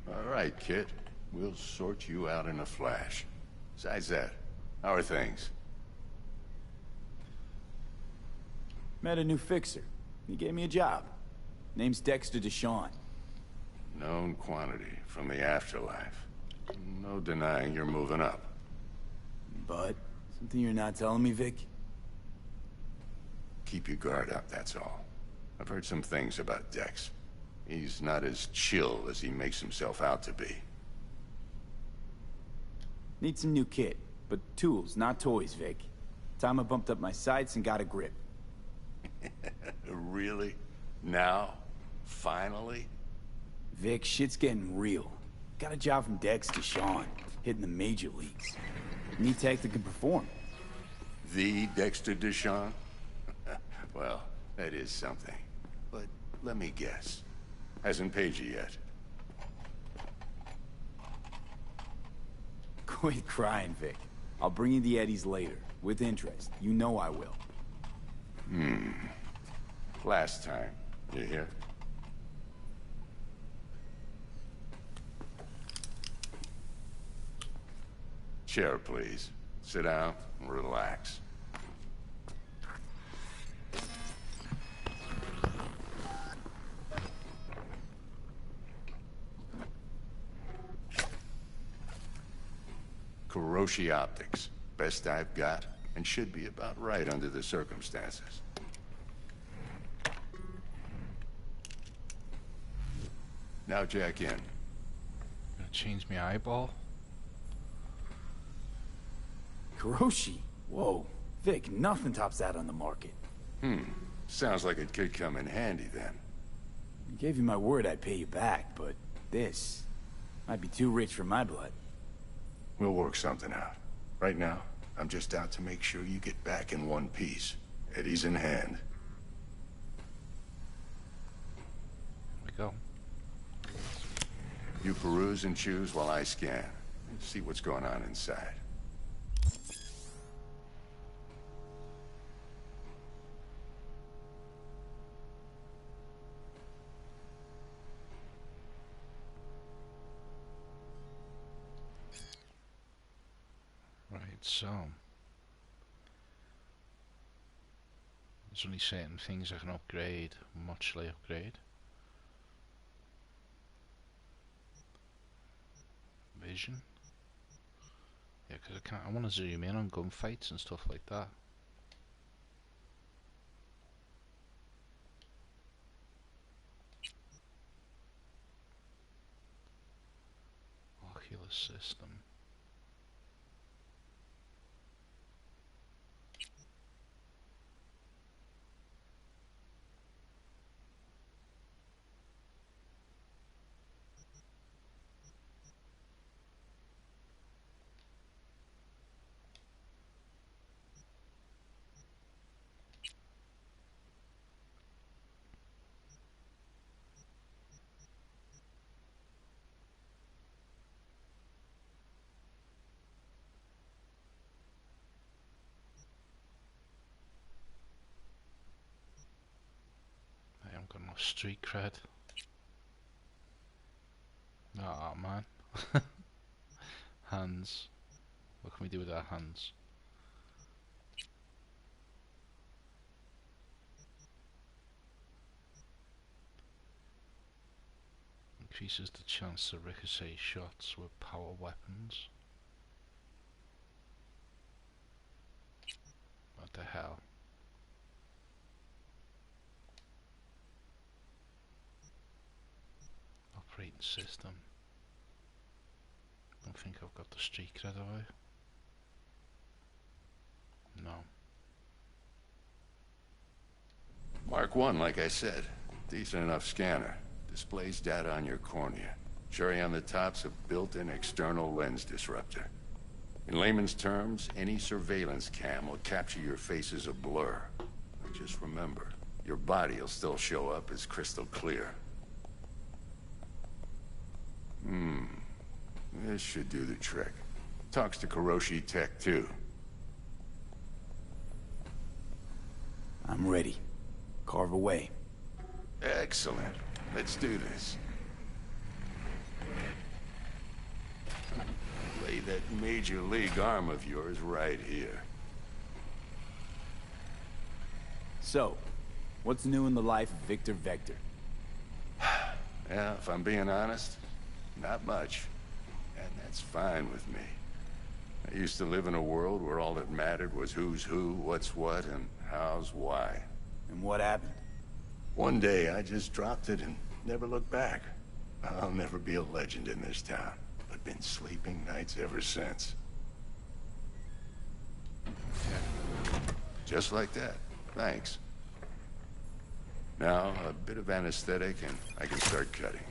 All right, kid. We'll sort you out in a flash. Besides that, how are things? Met a new fixer. He gave me a job. Name's Dexter Deshawn. Known quantity from the afterlife. No denying you're moving up. But, something you're not telling me, Vic? Keep your guard up, that's all. I've heard some things about Dex. He's not as chill as he makes himself out to be. Need some new kit, but tools, not toys, Vic. Time I bumped up my sights and got a grip. Really? Now? Finally? Vic, shit's getting real. Got a job from Dex to Sean, hitting the major leagues. Need tech that can perform. The Dexter Deshawn? Well, that is something. But let me guess. Hasn't paid you yet. Quit crying, Vic. I'll bring you the eddies later, with interest. You know I will. Last time. You hear? Chair, please. Sit down and relax. Kuroshi Optics. Best I've got, and should be about right under the circumstances. Now jack in. Gonna change my eyeball? Kuroshi? Whoa. Vic, nothing tops that on the market. Sounds like it could come in handy then. I gave you my word I'd pay you back, but this might be too rich for my blood. We'll work something out. Right now, I'm just out to make sure you get back in one piece. Eddie's in hand. Here we go. You peruse and choose while I scan. See what's going on inside. Right, so there's only certain things I can upgrade. What shall I upgrade? Vision. Yeah, because I want to zoom in on gunfights and stuff like that. Ocular system. I haven't got enough street cred. Oh man. Hands. What can we do with our hands? Increases the chance to ricochet shots with power weapons. What the hell? Operating system. Don't think I've got the street cred, have I? No. Mark 1, like I said. Decent enough scanner. Displays data on your cornea. Cherry on the top's a built-in external lens disruptor. In layman's terms, any surveillance cam will capture your face as a blur. But just remember, your body will still show up as crystal clear. This should do the trick. Talks to Kuroshi Tech, too. I'm ready. Carve away. Excellent. Let's do this. Lay that major league arm of yours right here. So, what's new in the life of Victor Vector? Yeah, if I'm being honest, not much. And that's fine with me. I used to live in a world where all that mattered was who's who, what's what, and how's why. And what happened? One day, I just dropped it and never looked back. I'll never be a legend in this town, but been sleeping nights ever since. Just like that. Thanks. Now, a bit of anesthetic and I can start cutting.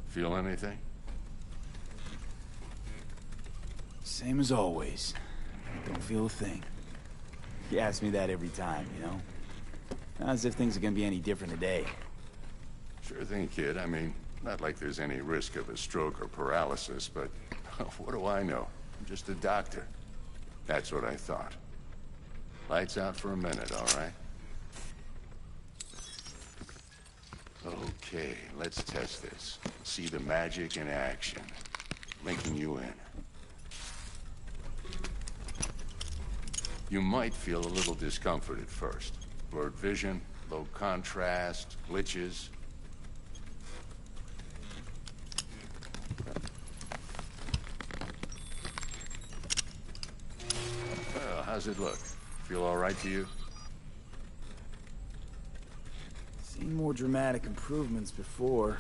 Feel anything? Same as always. Don't feel a thing. You ask me that every time, you know? Not as if things are gonna be any different today. Sure thing, kid. I mean, not like there's any risk of a stroke or paralysis, but what do I know? I'm just a doctor. That's what I thought. Lights out for a minute, all right? Okay, let's test this. See the magic in action. Linking you in. You might feel a little discomfort at first. Blurred vision, low contrast, glitches. How's it look? Feel all right to you? Seen more dramatic improvements before.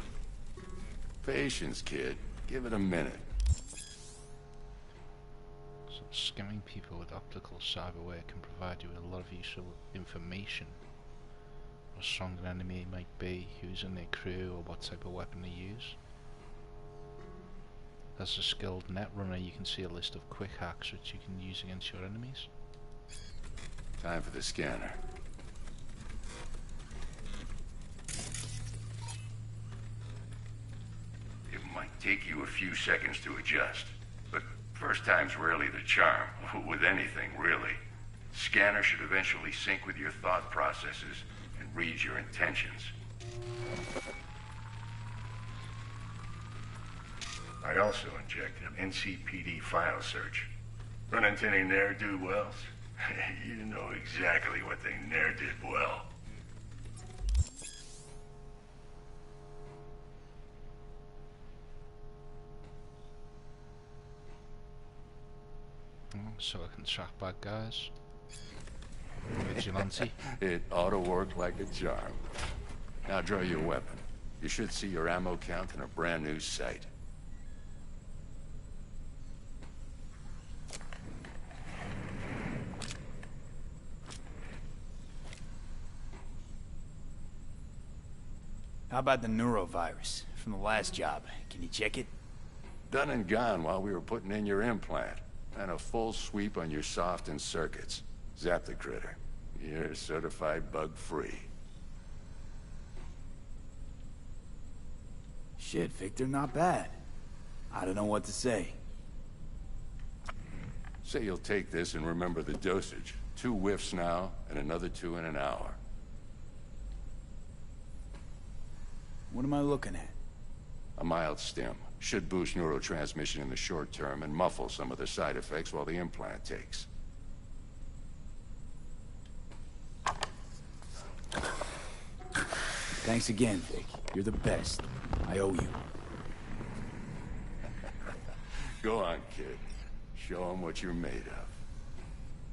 Patience, kid. Give it a minute. So skimming people with optical cyberware can provide you with a lot of useful information. How strong an enemy might be, who's in their crew, or what type of weapon they use. As a skilled netrunner, you can see a list of quick hacks which you can use against your enemies. Time for the scanner. It might take you a few seconds to adjust, but first time's rarely the charm, with anything, really. Scanner should eventually sync with your thought processes and read your intentions. I also injected an NCPD file search. Run into any ne'er-do-wells? You know exactly what they ne'er did well. So I can track bad guys. Vigilante. It ought to work like a charm. Now draw your weapon. You should see your ammo count in a brand new sight. How about the neurovirus from the last job? Can you check it? Done and gone while we were putting in your implant. And a full sweep on your soft and circuits. Zap the critter. You're certified bug-free. Shit, Victor, not bad. I don't know what to say. Say you'll take this and remember the dosage. 2 whiffs now, and another 2 in an hour. What am I looking at? A mild stim. Should boost neurotransmission in the short term and muffle some of the side effects while the implant takes. Thanks again, Vic. You're the best. I owe you. Go on, kid. Show them what you're made of.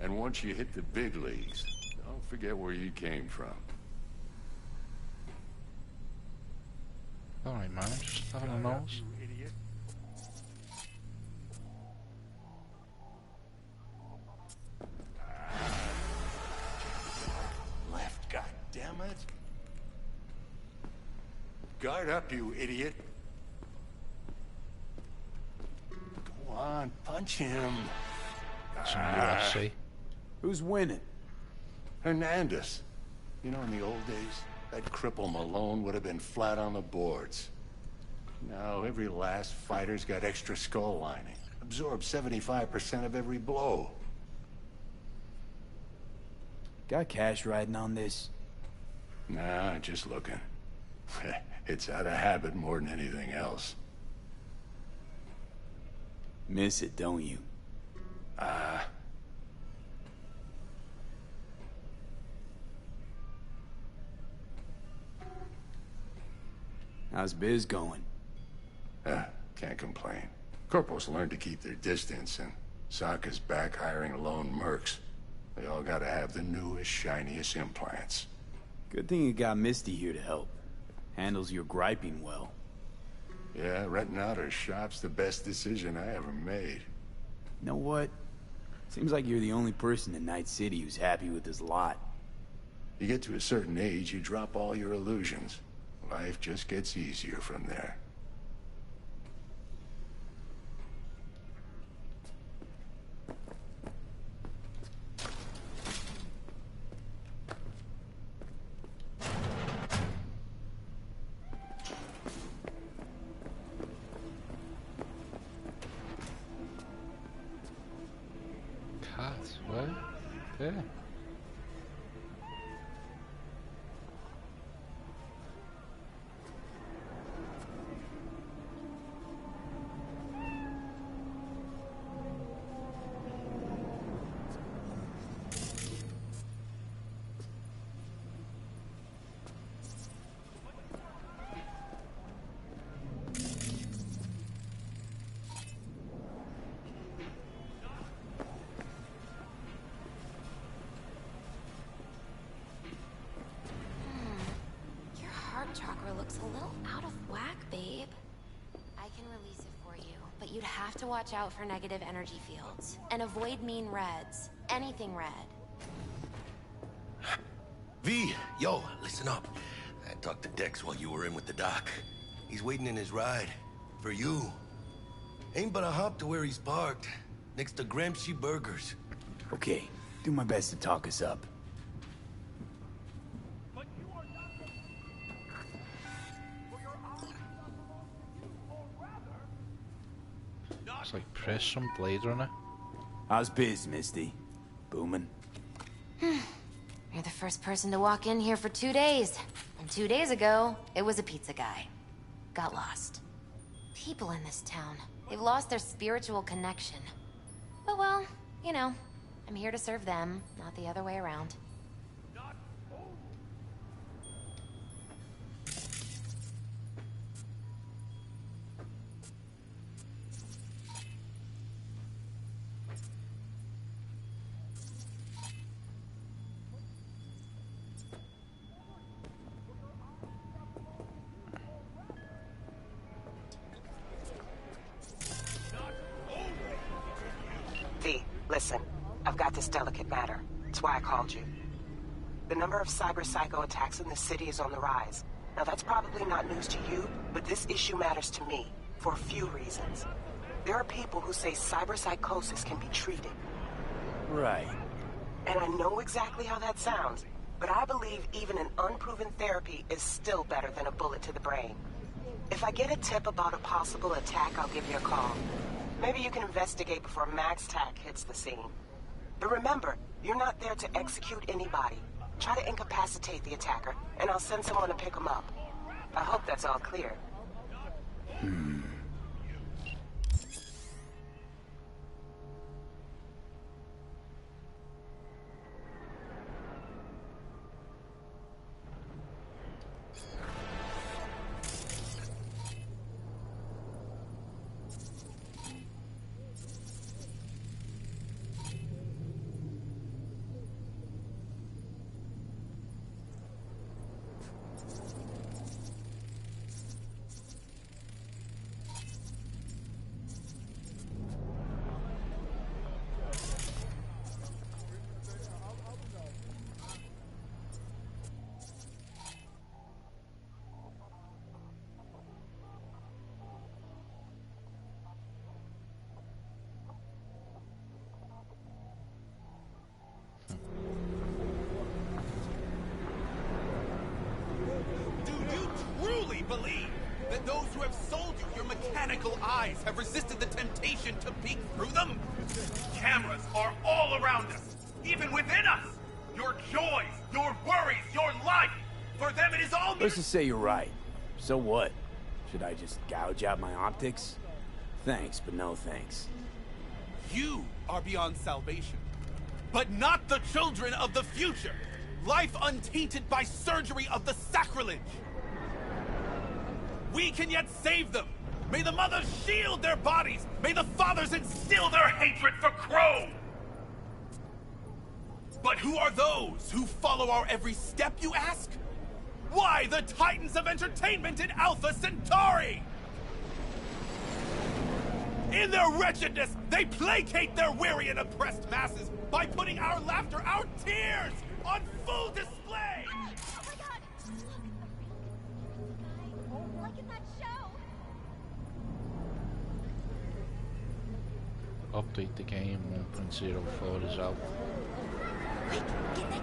And once you hit the big leagues, don't forget where you came from. Alright, man, just having a nose. Left, goddammit. Guard up, you idiot. Go on, punch him. Some UFC. Who's winning? Hernandez. You know, in the old days, that cripple Malone would have been flat on the boards. Now, every last fighter's got extra skull lining. Absorbs 75% of every blow. Got cash riding on this? Nah, just looking. It's out of habit more than anything else. Miss it, don't you? How's biz going? Can't complain. Corporals learned to keep their distance, and Sokka's back hiring lone mercs. They all gotta have the newest, shiniest implants. Good thing you got Misty here to help. Handles your griping well. Yeah, renting out her shop's the best decision I ever made. You know what? Seems like you're the only person in Night City who's happy with this lot. You get to a certain age, you drop all your illusions. Life just gets easier from there. Cat, where? There. Looks a little out of whack, babe. I can release it for you, but you'd have to watch out for negative energy fields. And avoid mean reds. Anything red. V, yo, listen up. I talked to Dex while you were in with the doc. He's waiting in his ride. For you. Ain't but a hop to where he's parked. Next to Gramsci Burgers. Okay, do my best to talk us up. It's like press some Blade Runner. How's biz, Misty? Booming? You're the first person to walk in here for 2 days. And 2 days ago, it was a pizza guy. Got lost. People in this town, they've lost their spiritual connection. But well, you know, I'm here to serve them, not the other way around. V, listen. I've got this delicate matter. That's why I called you. The number of cyber-psycho attacks in the city is on the rise. Now that's probably not news to you, but this issue matters to me for a few reasons. There are people who say cyberpsychosis can be treated. Right. And I know exactly how that sounds, but I believe even an unproven therapy is still better than a bullet to the brain. If I get a tip about a possible attack, I'll give you a call. Maybe you can investigate before Max Tack hits the scene. But remember, you're not there to execute anybody. Try to incapacitate the attacker, and I'll send someone to pick him up. I hope that's all clear. Truly believe that those who have sold you your mechanical eyes have resisted the temptation to peek through them? Cameras are all around us, even within us. Your joys, your worries, your life. For them it is all... Let's just say you're right. So what? Should I just gouge out my optics? Thanks, but no thanks. You are beyond salvation, but not the children of the future. Life untainted by surgery of the sacrilege. We can yet save them. May the mothers shield their bodies. May the fathers instill their hatred for Crow. But who are those who follow our every step, you ask? Why the titans of entertainment in Alpha Centauri? In their wretchedness, they placate their weary and oppressed masses by putting our laughter, our tears, on full display! Oh my god! Like in that show! Update the game, 1.04 is out.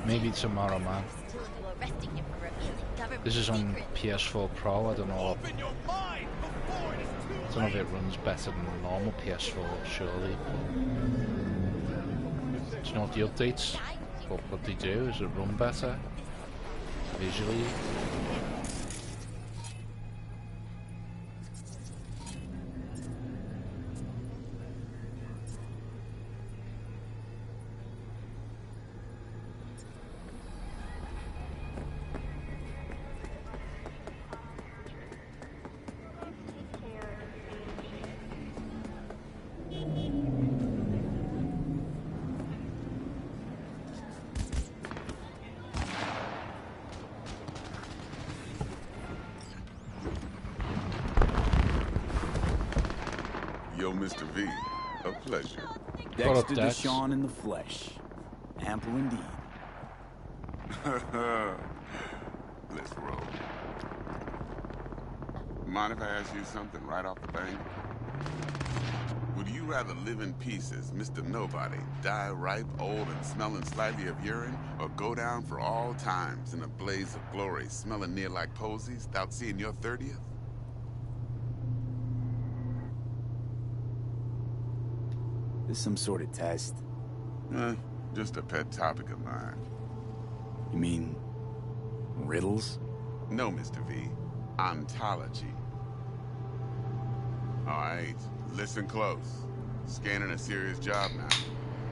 Maybe tomorrow, man. This is on PS4 Pro, I don't know. I don't know if it runs better than the normal PS4, surely. Do you know what the updates? What they do? Is it run better? Visually? Yo, Mr. V, a pleasure. Dexter Deshawn in the flesh. Ample indeed. Let's roll. Mind if I ask you something right off the bank? Would you rather live in pieces, Mr. Nobody, die ripe, old, and smelling slightly of urine, or go down for all times in a blaze of glory, smelling near like posies, without seeing your 30th? This some sort of test? Just a pet topic of mine. You mean... riddles? No, Mr. V. Ontology. Alright, listen close. Scanning a serious job now.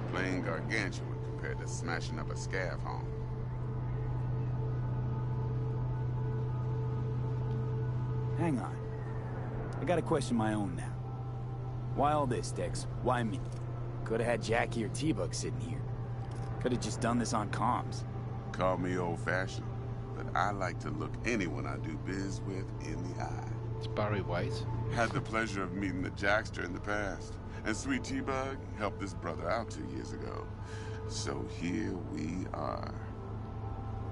Playing gargantuan compared to smashing up a scav home. Hang on. I gotta question my own now. Why all this, Dex? Why me? Could've had Jackie or T-Bug sitting here. Could've just done this on comms. Call me old-fashioned, but I like to look anyone I do biz with in the eye. It's Barry White. Had the pleasure of meeting the Jackster in the past. And Sweet T-Bug helped this brother out 2 years ago. So here we are.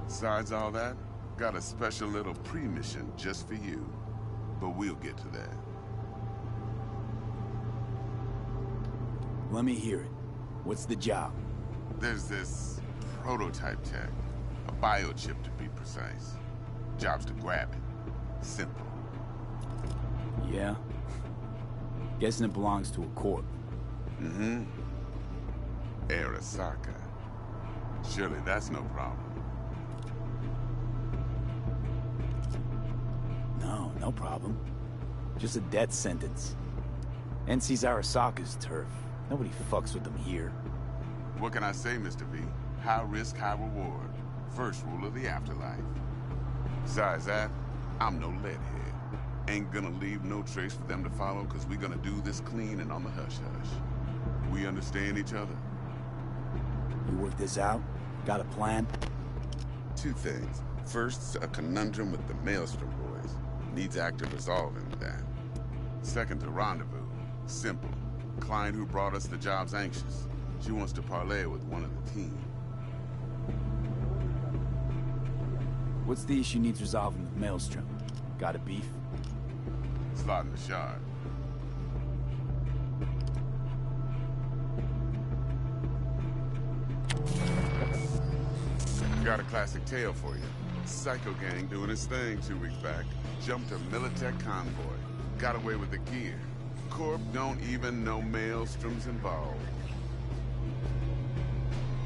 Besides all that, got a special little pre-mission just for you. But we'll get to that. Let me hear it. What's the job? There's this prototype tech. A biochip to be precise. Job's to grab it. Simple. Yeah? Guessing it belongs to a corp. Mm-hmm. Arasaka. Surely that's no problem. No problem. Just a death sentence. NC's Arasaka's turf. Nobody fucks with them here. What can I say, Mr. V? High risk, high reward. First rule of the afterlife. Besides that, I'm no leadhead. Ain't gonna leave no trace for them to follow, cause we gonna do this clean and on the hush-hush. We understand each other? You work this out? Got a plan? Two things. First, a conundrum with the Maelstrom boys. Needs active resolving with that. Second, a rendezvous. Simple. Client who brought us the job's anxious. She wants to parlay with one of the team. What's the issue needs resolving with Maelstrom? Got a beef? Slot in the shard. Got a classic tale for you. Psycho gang doing his thing 2 weeks back. Jumped a Militech convoy. Got away with the gear. Corp don't even know Maelstrom's involved.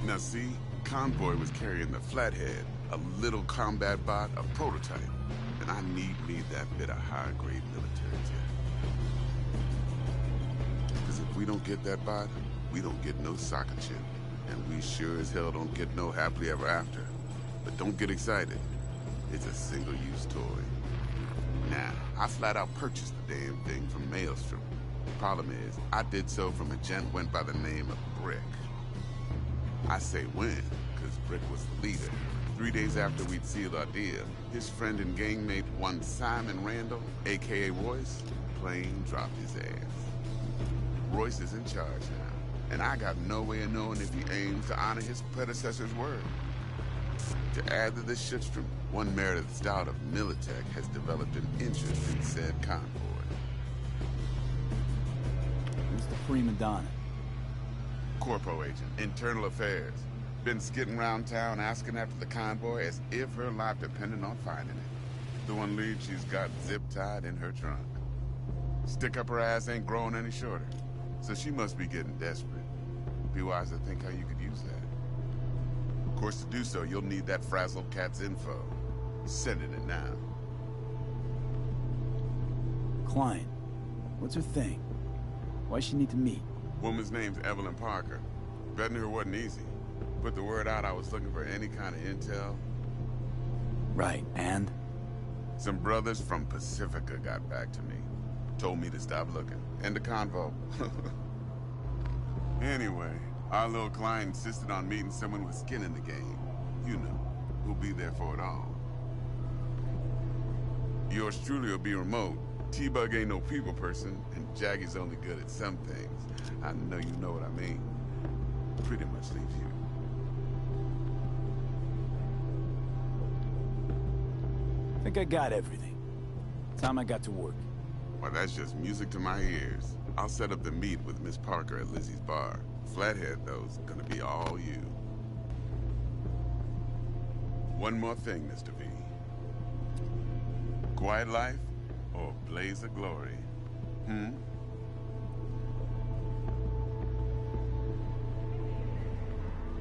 Now see, convoy was carrying the Flathead, a little combat bot, a prototype. And I need me that bit of high-grade military tech. Because if we don't get that bot, we don't get no soccer chip. And we sure as hell don't get no happily ever after. But don't get excited. It's a single-use toy. Now, I flat out purchased the damn thing from Maelstrom. Problem is, I did so from a gent went by the name of Brick. I say when, because Brick was the leader. 3 days after we'd sealed our deal, his friend and gangmate, one Simon Randall, a.k.a. Royce, plain dropped his ass. Royce is in charge now, and I got no way of knowing if he aims to honor his predecessor's word. To add to this shitstorm, one Meredith Stout of Militech has developed an interest in said convoy. Who's the prima donna? Corpo agent, internal affairs. Been skidding around town asking after the convoy as if her life depended on finding it. The one lead she's got zip-tied in her trunk. Stick up her ass ain't growing any shorter, so she must be getting desperate. Be wise to think how you could use that. Of course, to do so, you'll need that frazzled cat's info. Sending it now. Client. What's her thing? Why's she need to meet? Woman's name's Evelyn Parker. Betting her wasn't easy. Put the word out I was looking for any kind of intel. Right, and? Some brothers from Pacifica got back to me. Told me to stop looking. End the convo. Anyway, our little client insisted on meeting someone with skin in the game. You know, who'll be there for it all. Yours truly will be remote, T-Bug ain't no people person, and Jaggie's only good at some things. I know you know what I mean. Pretty much leaves you. I think I got everything. Time I got to work. Well, that's just music to my ears. I'll set up the meet with Miss Parker at Lizzie's bar. Flathead, though's gonna be all you. One more thing, Mr. V. Quiet life or blaze of glory?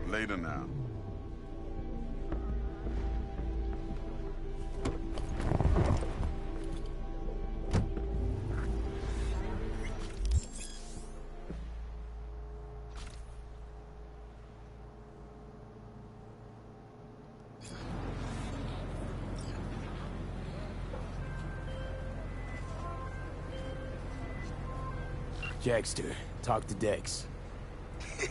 Later now. Jackster, talk to Dex.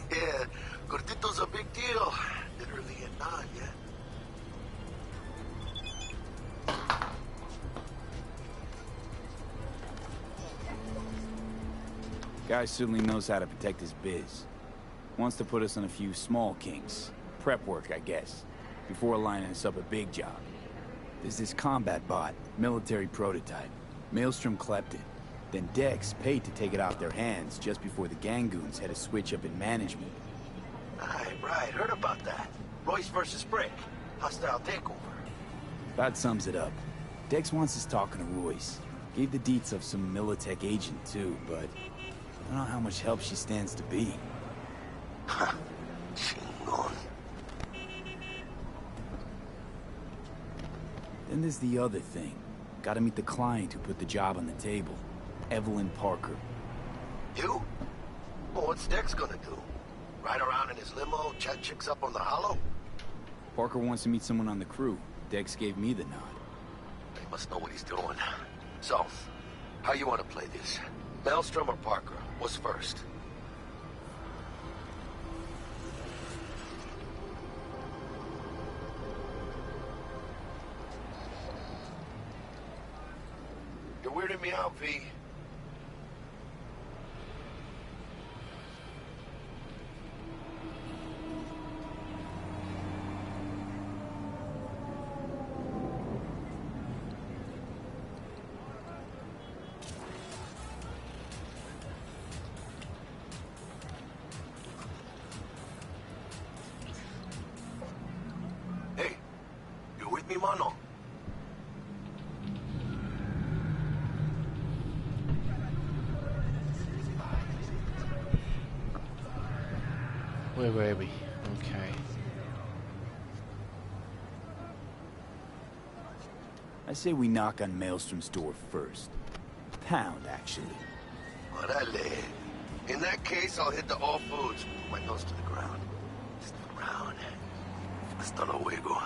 Yeah, Gordito's a big deal. Literally at 9, yeah? Guy certainly knows how to protect his biz. Wants to put us on a few small kinks. Prep work, I guess. Before lining us up a big job. There's this combat bot, military prototype. Maelstrom clept it. Then Dex paid to take it off their hands just before the Gangoons had a switch up in management. Right, heard about that. Royce versus Brick. Hostile takeover. That sums it up. Dex wants us talking to Royce. Gave the deets of some Militech agent too, but I don't know how much help she stands to be. Chingon. Then there's the other thing. Gotta meet the client who put the job on the table. Evelyn Parker. You? Well, what's Dex gonna do? Ride around in his limo, chat chicks up on the hollow? Parker wants to meet someone on the crew. Dex gave me the nod. He must know what he's doing. So, how you want to play this? Maelstrom or Parker? What's first? You're weirding me out, V. Hey, you with me, mano? Where were we? Okay. I say we knock on Maelstrom's door first. Pound, actually. Orale. In that case, I'll hit the all foods. Put my nose to the ground. Just the ground. Hasta luego.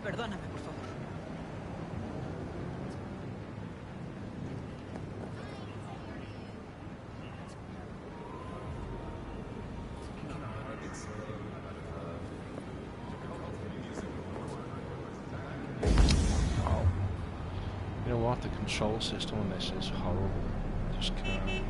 Perdóname, por favor. You know what? The control system on this is horrible. Just can't.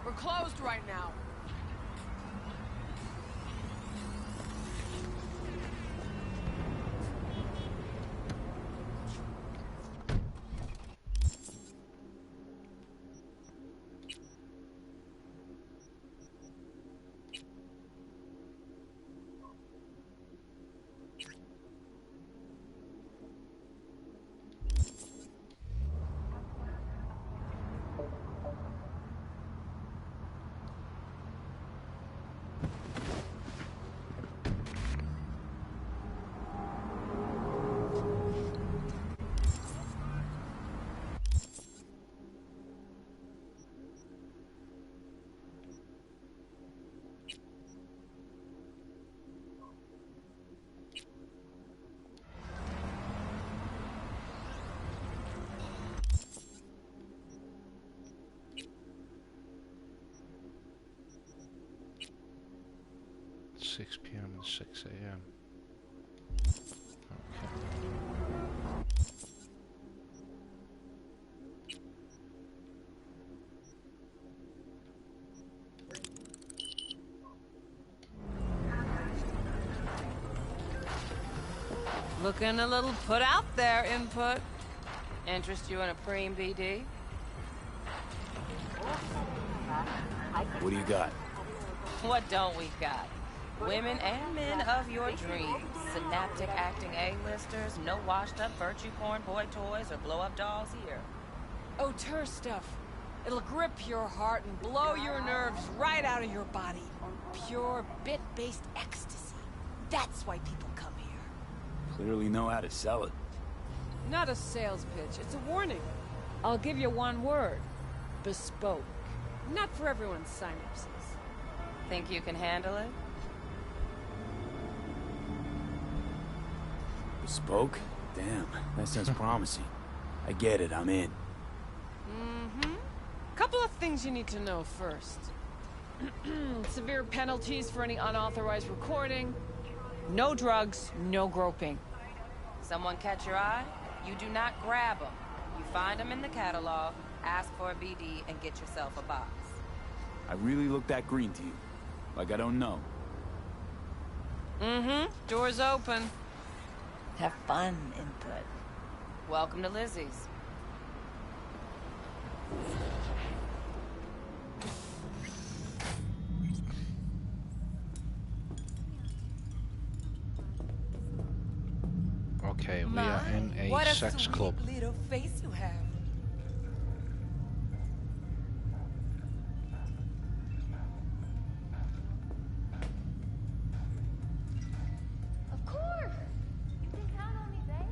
We're closed right now. Six PM and 6 AM. Looking a little put out there, Input. Interest you in a preem BD? What do you got? What don't we got? Women and men of your dreams. Synaptic acting A-listers, no washed-up virtue porn boy toys or blow-up dolls here. Auteur stuff. It'll grip your heart and blow your nerves right out of your body. Pure bit-based ecstasy. That's why people come here. Clearly know how to sell it. Not a sales pitch, it's a warning. I'll give you one word. Bespoke. Not for everyone's synapses. Think you can handle it? Bespoke? Damn, that sounds promising. I get it, I'm in. Mm-hmm. Couple of things you need to know first. Severe penalties for any unauthorized recording. No drugs, no groping. Someone catch your eye? You do not grab them. You find them in the catalog, ask for a BD, and get yourself a box. I really look that green to you? Like I don't know. Mm-hmm. Door's open. Have fun, input. Welcome to Lizzie's. Okay, we are in what a sex sweet club. little face you have. Of course! You can count on me, babe.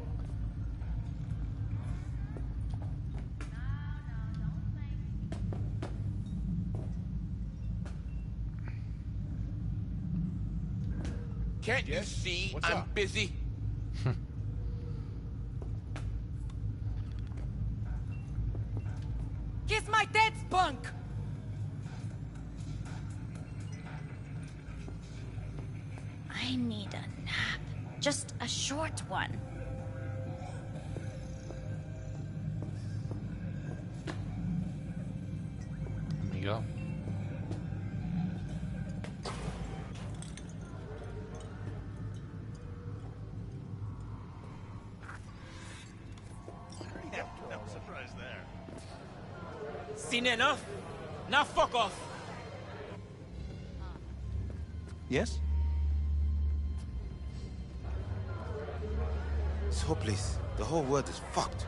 Can't you see I'm busy? Kiss my dead spunk! I need a nap. Just a short one. There we go. No surprise there. Seen enough? Now fuck off. Yes? It's hopeless. The whole world is fucked.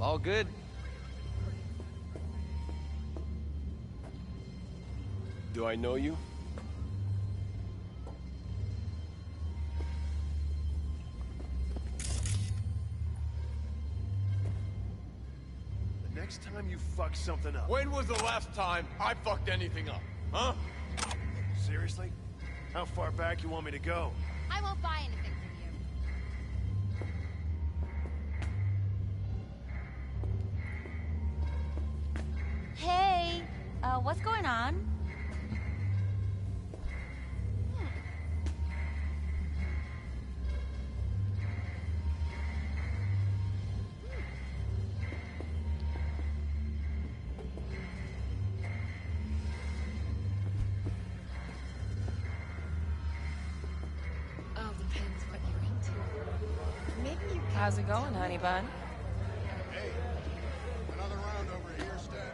All good? Do I know you? The next time you fuck something up. When was the last time I fucked anything up? Huh? Seriously? How far back you want me to go? I won't buy anything from you. Hey, what's going on? Oh, depends what you're into. Maybe you can... How's it going, honey bun? Hey, another round over here, Stan.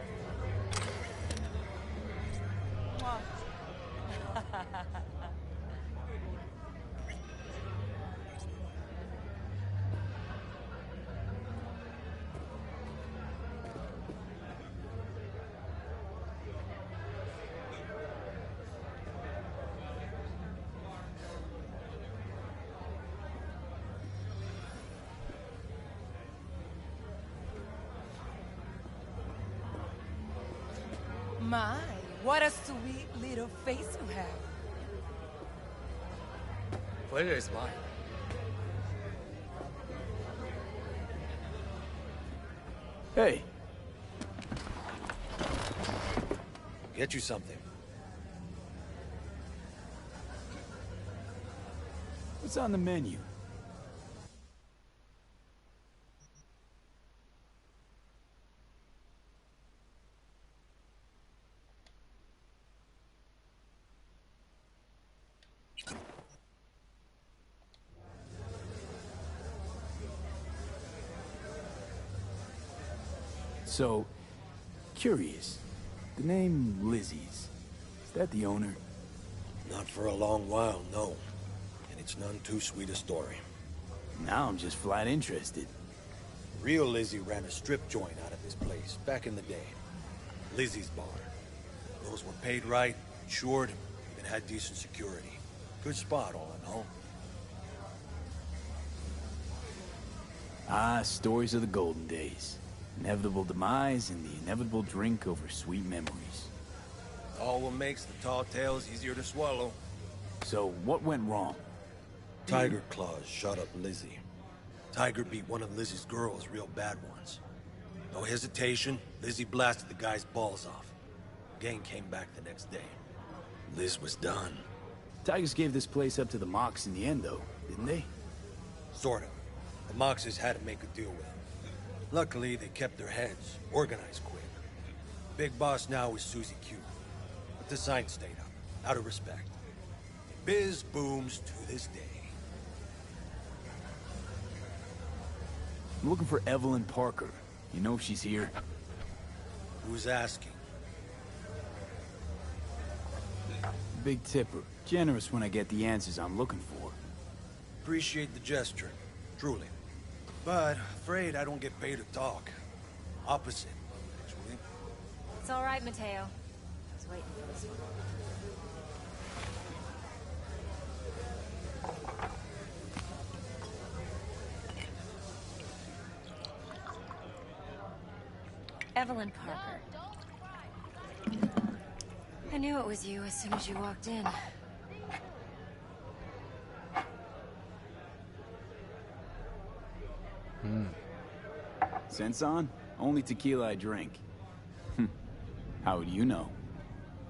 My, what a sweet little face you have. Pleasure is mine. Hey. Get you something. What's on the menu? So, curious. The name Lizzie's. Is that the owner? Not for a long while, no. And it's none too sweet a story. Now I'm just flat interested. Real Lizzie ran a strip joint out of this place back in the day. Lizzie's Bar. Those were paid right, insured, even had decent security. Good spot, all in all. Ah, stories of the golden days. Inevitable demise and the inevitable drink over sweet memories. All what makes the tall tales easier to swallow. So, what went wrong? Tiger Claws shot up Lizzie. Tiger beat one of Lizzie's girls real bad once. No hesitation, Lizzie blasted the guy's balls off. Gang came back the next day. Liz was done. Tigers gave this place up to the Mox in the end, though, didn't they? Sort of. The Moxes had to make a deal with him. Luckily, they kept their heads, organized quick. Big boss now is Susie Q. But the sign stayed up, out of respect. Biz booms to this day. I'm looking for Evelyn Parker. You know if she's here? Who's asking? Big tipper. Generous when I get the answers I'm looking for. Appreciate the gesture, truly. But afraid I don't get paid to talk. Opposite, actually. It's all right, Mateo. I was waiting for this one. Evelyn Parker. I knew it was you as soon as you walked in. Sense on? Only tequila I drink. How would you know?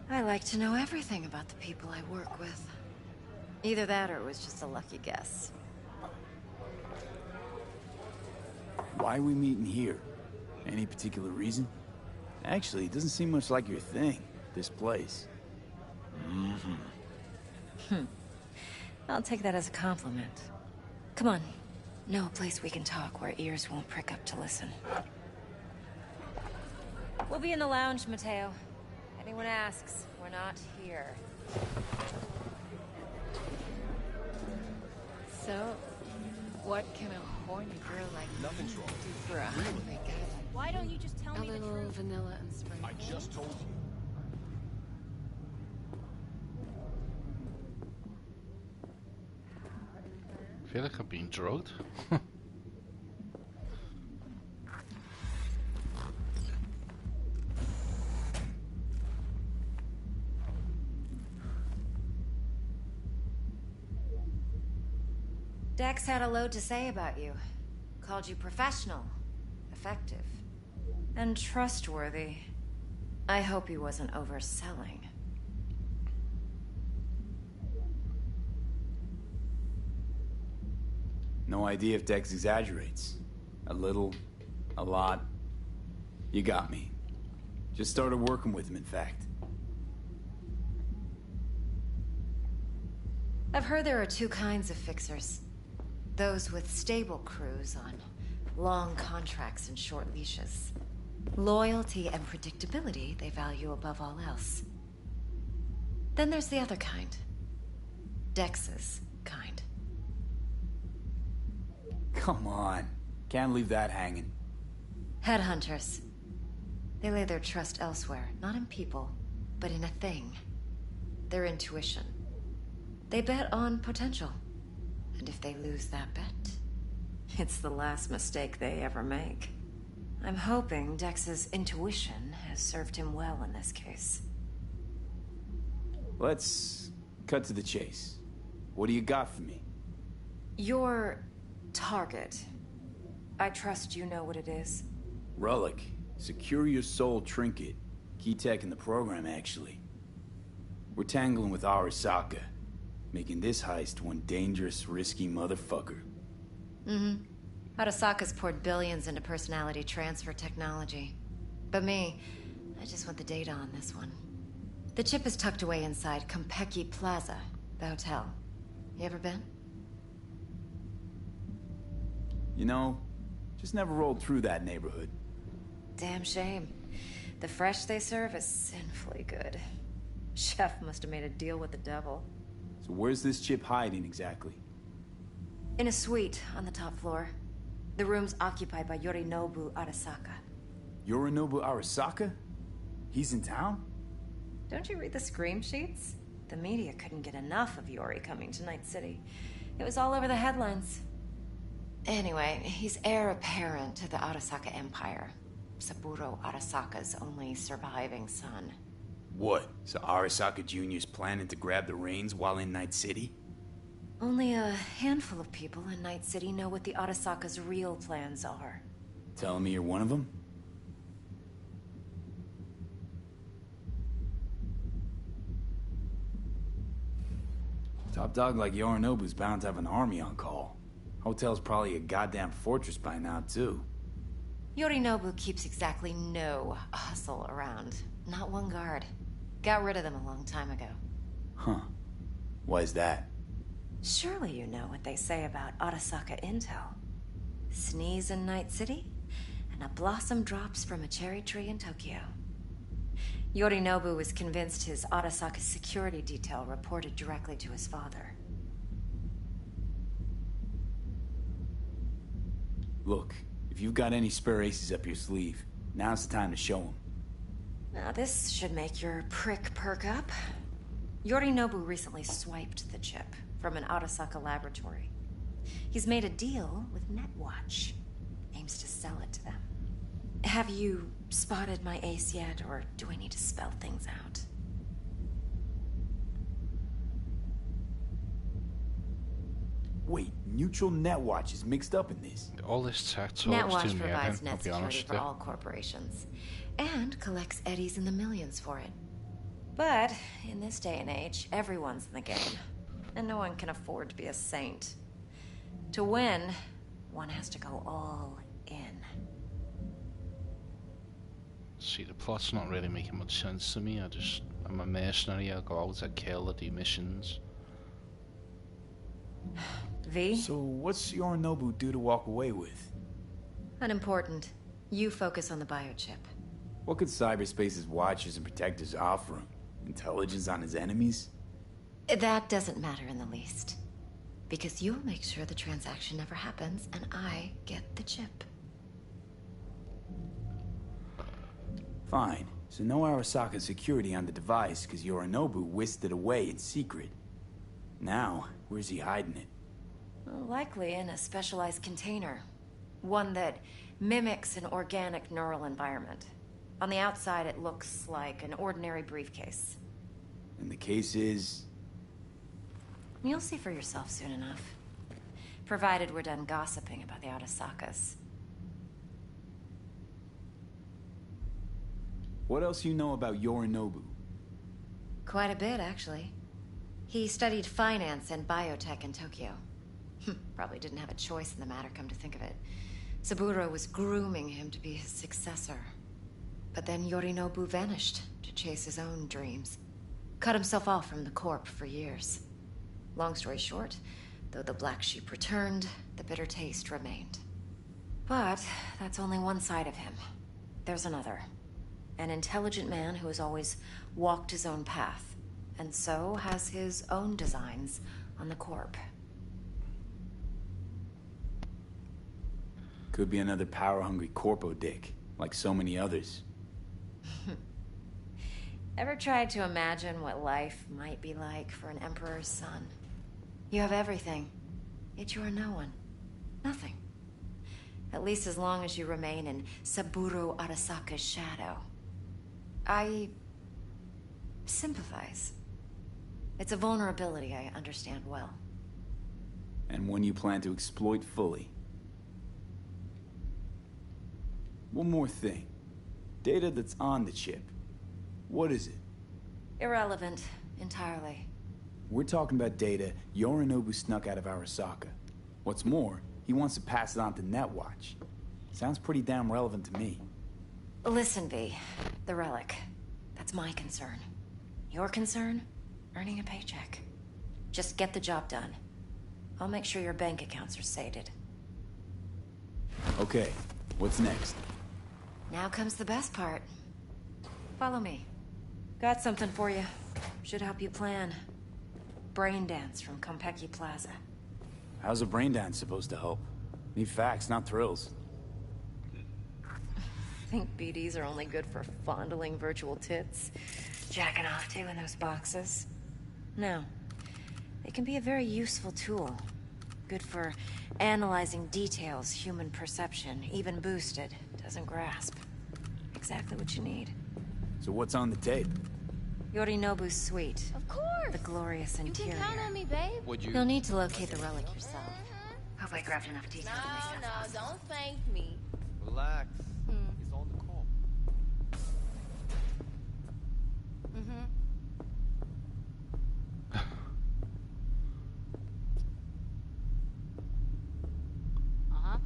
I like to know everything about the people I work with. Either that or it was just a lucky guess. Why are we meeting here? Any particular reason? Actually, it doesn't seem much like your thing, this place. I'll take that as a compliment. Come on. Know a place we can talk where ears won't prick up to listen. We'll be in the lounge, Mateo. Anyone asks, we're not here. So, what can a horny girl like Nothing's wrong. do for a hungry guy? Why don't you just tell A me the little truth? vanilla and spring. I just told you. I feel like I'm being drugged. Dex had a load to say about you. Called you professional, effective, and trustworthy. I hope he wasn't overselling. No idea if Dex exaggerates. A little, a lot. You got me. Just started working with him, in fact. I've heard there are two kinds of fixers. Those with stable crews on long contracts and short leashes. Loyalty and predictability they value above all else. Then there's the other kind. Dex's kind. Come on. Can't leave that hanging. Headhunters. They lay their trust elsewhere, not in people, but in a thing. Their intuition. They bet on potential. And if they lose that bet, it's the last mistake they ever make. I'm hoping Dex's intuition has served him well in this case. Let's cut to the chase. What do you got for me? Your target. I trust you know what it is. Relic. Secure your soul trinket. Key tech in the program, actually. We're tangling with Arasaka, making this heist one dangerous, risky motherfucker. Arasaka's poured billions into personality transfer technology. But me, I just want the data on this one. The chip is tucked away inside Konpeki Plaza, the hotel. You ever been? You know, just never rolled through that neighborhood. Damn shame. The fresh they serve is sinfully good. Chef must have made a deal with the devil. So where's this chip hiding exactly? In a suite on the top floor. The room's occupied by Yorinobu Arasaka. Yorinobu Arasaka? He's in town? Don't you read the scream sheets? The media couldn't get enough of Yori coming to Night City. It was all over the headlines. Anyway, he's heir apparent to the Arasaka Empire. Saburo Arasaka's only surviving son. What? So Arasaka Jr.'s planning to grab the reins while in Night City? Only a handful of people in Night City know what the Arasaka's real plans are. Telling me you're one of them? Top dog like Yorinobu's bound to have an army on call. Hotel's probably a goddamn fortress by now, too. Yorinobu keeps exactly no hustle around. Not one guard. Got rid of them a long time ago. Huh. Why is that? Surely you know what they say about Arasaka intel. Sneeze in Night City, and a blossom drops from a cherry tree in Tokyo. Yorinobu was convinced his Arasaka security detail reported directly to his father. Look, if you've got any spare aces up your sleeve, now's the time to show them. Now this should make your prick perk up. Yorinobu recently swiped the chip from an Arasaka laboratory. He's made a deal with Netwatch. Aims to sell it to them. Have you spotted my ace yet, or do I need to spell things out? Wait, Neutral Netwatch is mixed up in this. All this tech talks Netwatch to me, provides I'll net be security honest for with you. all corporations, and collects eddies in the millions for it. But in this day and age, everyone's in the game, and no one can afford to be a saint. To win, one has to go all in. See, the plot's not really making much sense to me. I'm a mercenary, I go out, I kill, I do missions. V? So what's Yorinobu due to walk away with? Unimportant. You focus on the biochip. What could cyberspace's watchers and protectors offer him? Intelligence on his enemies? That doesn't matter in the least. Because you'll make sure the transaction never happens, and I get the chip. Fine. So no Arasaka security on the device, because Yorinobu whisked it away in secret. Now, where's he hiding it? Well, likely in a specialized container. One that mimics an organic neural environment. On the outside, it looks like an ordinary briefcase. And the case is... You'll see for yourself soon enough. Provided we're done gossiping about the Arasakas. What else you know about Yorinobu? Quite a bit, actually. He studied finance and biotech in Tokyo. Probably didn't have a choice in the matter, come to think of it. Saburo was grooming him to be his successor. But then Yorinobu vanished to chase his own dreams. Cut himself off from the Corp for years. Long story short, though the black sheep returned, the bitter taste remained. But that's only one side of him. There's another. An intelligent man who has always walked his own path, and so has his own designs on the Corp. Could be another power-hungry corpo dick, like so many others. Ever tried to imagine what life might be like for an emperor's son? You have everything, yet you are no one. Nothing. At least as long as you remain in Saburo Arasaka's shadow. I sympathize. It's a vulnerability I understand well. And one you plan to exploit fully. One more thing. Data that's on the chip. What is it? Irrelevant, entirely. We're talking about data Yorinobu snuck out of Arasaka. What's more, he wants to pass it on to Netwatch. Sounds pretty damn relevant to me. Listen, V. The relic. That's my concern. Your concern? Earning a paycheck. Just get the job done. I'll make sure your bank accounts are sated. Okay, what's next? Now comes the best part. Follow me. Got something for you. Should help you plan. Brain dance from Konpeki Plaza. How's a brain dance supposed to help? Need facts, not thrills. Think BDs are only good for fondling virtual tits? Jacking off to in those boxes? No. They can be a very useful tool. Good for analyzing details human perception, even boosted, doesn't grasp. Exactly what you need. So what's on the tape? Yorinobu's suite. Of course! The glorious interior. You can count on me, babe. Would you? You'll need to locate the relic yourself. Hope I grabbed enough details to make No, sense. don't thank me. Relax. He's on the call. Mm-hmm. Uh-huh.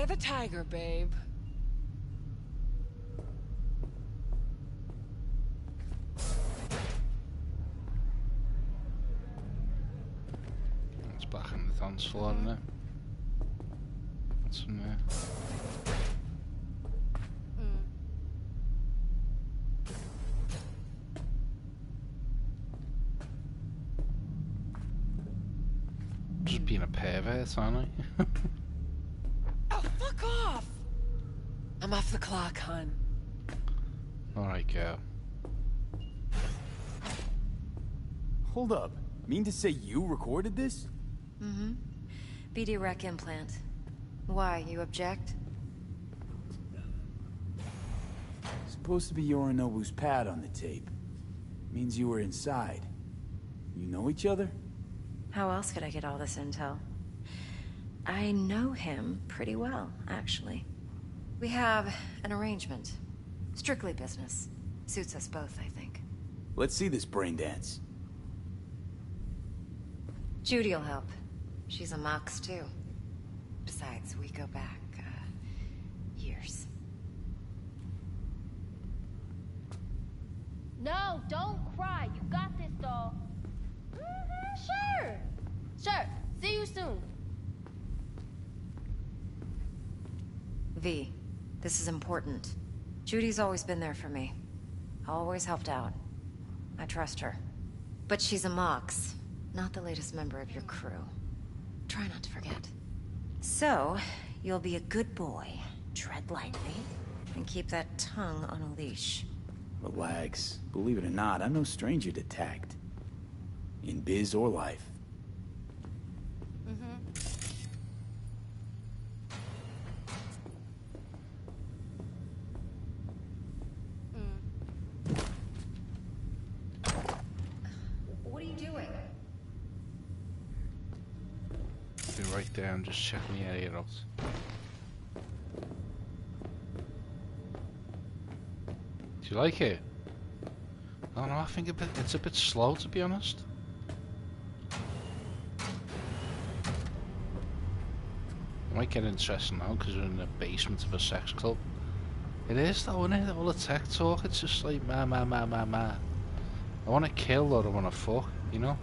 the tiger, babe. It's back on the dance floor, isn't it? What's in there? Just being a pervert, aren't I? Oh, fuck off! I'm off the clock, hon. Alright, girl. Hold up. Mean to say you recorded this? Mm-hmm. BD rec implant. Why, you object? Supposed to be Yorinobu's pad on the tape. Means you were inside. You know each other? How else could I get all this intel? I know him pretty well, actually. We have an arrangement. Strictly business. Suits us both, I think. Let's see this brain dance. Judy'll help. She's a mox, too. Besides, we go back, years. No, don't cry. You got this, doll. Sure. Sure. See you soon. V, this is important. Judy's always been there for me. Always helped out. I trust her. But she's a mox, not the latest member of your crew. Try not to forget. So, you'll be a good boy, tread lightly, and keep that tongue on a leash. Relax. Believe it or not, I'm no stranger to tact. In biz or life. What are you doing? Be right there, I'm just checking the area out. Do you like it? I don't know, I think it's a bit slow, to be honest. It might get interesting now because we're in the basement of a sex club. It is though, isn't it? All the tech talk, it's just like ma. I want to kill or I want to fuck, you know?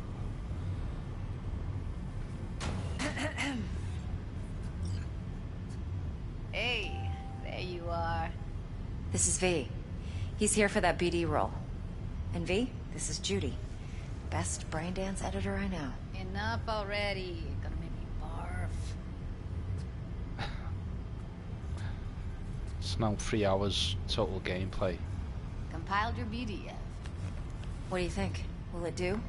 Hey, there you are. This is V. He's here for that BD role. And V, this is Judy. Best brain dance editor I know. Enough already. You're gonna make me barf. It's now 3 hours total gameplay. Compiled your BDF. What do you think? Will it do?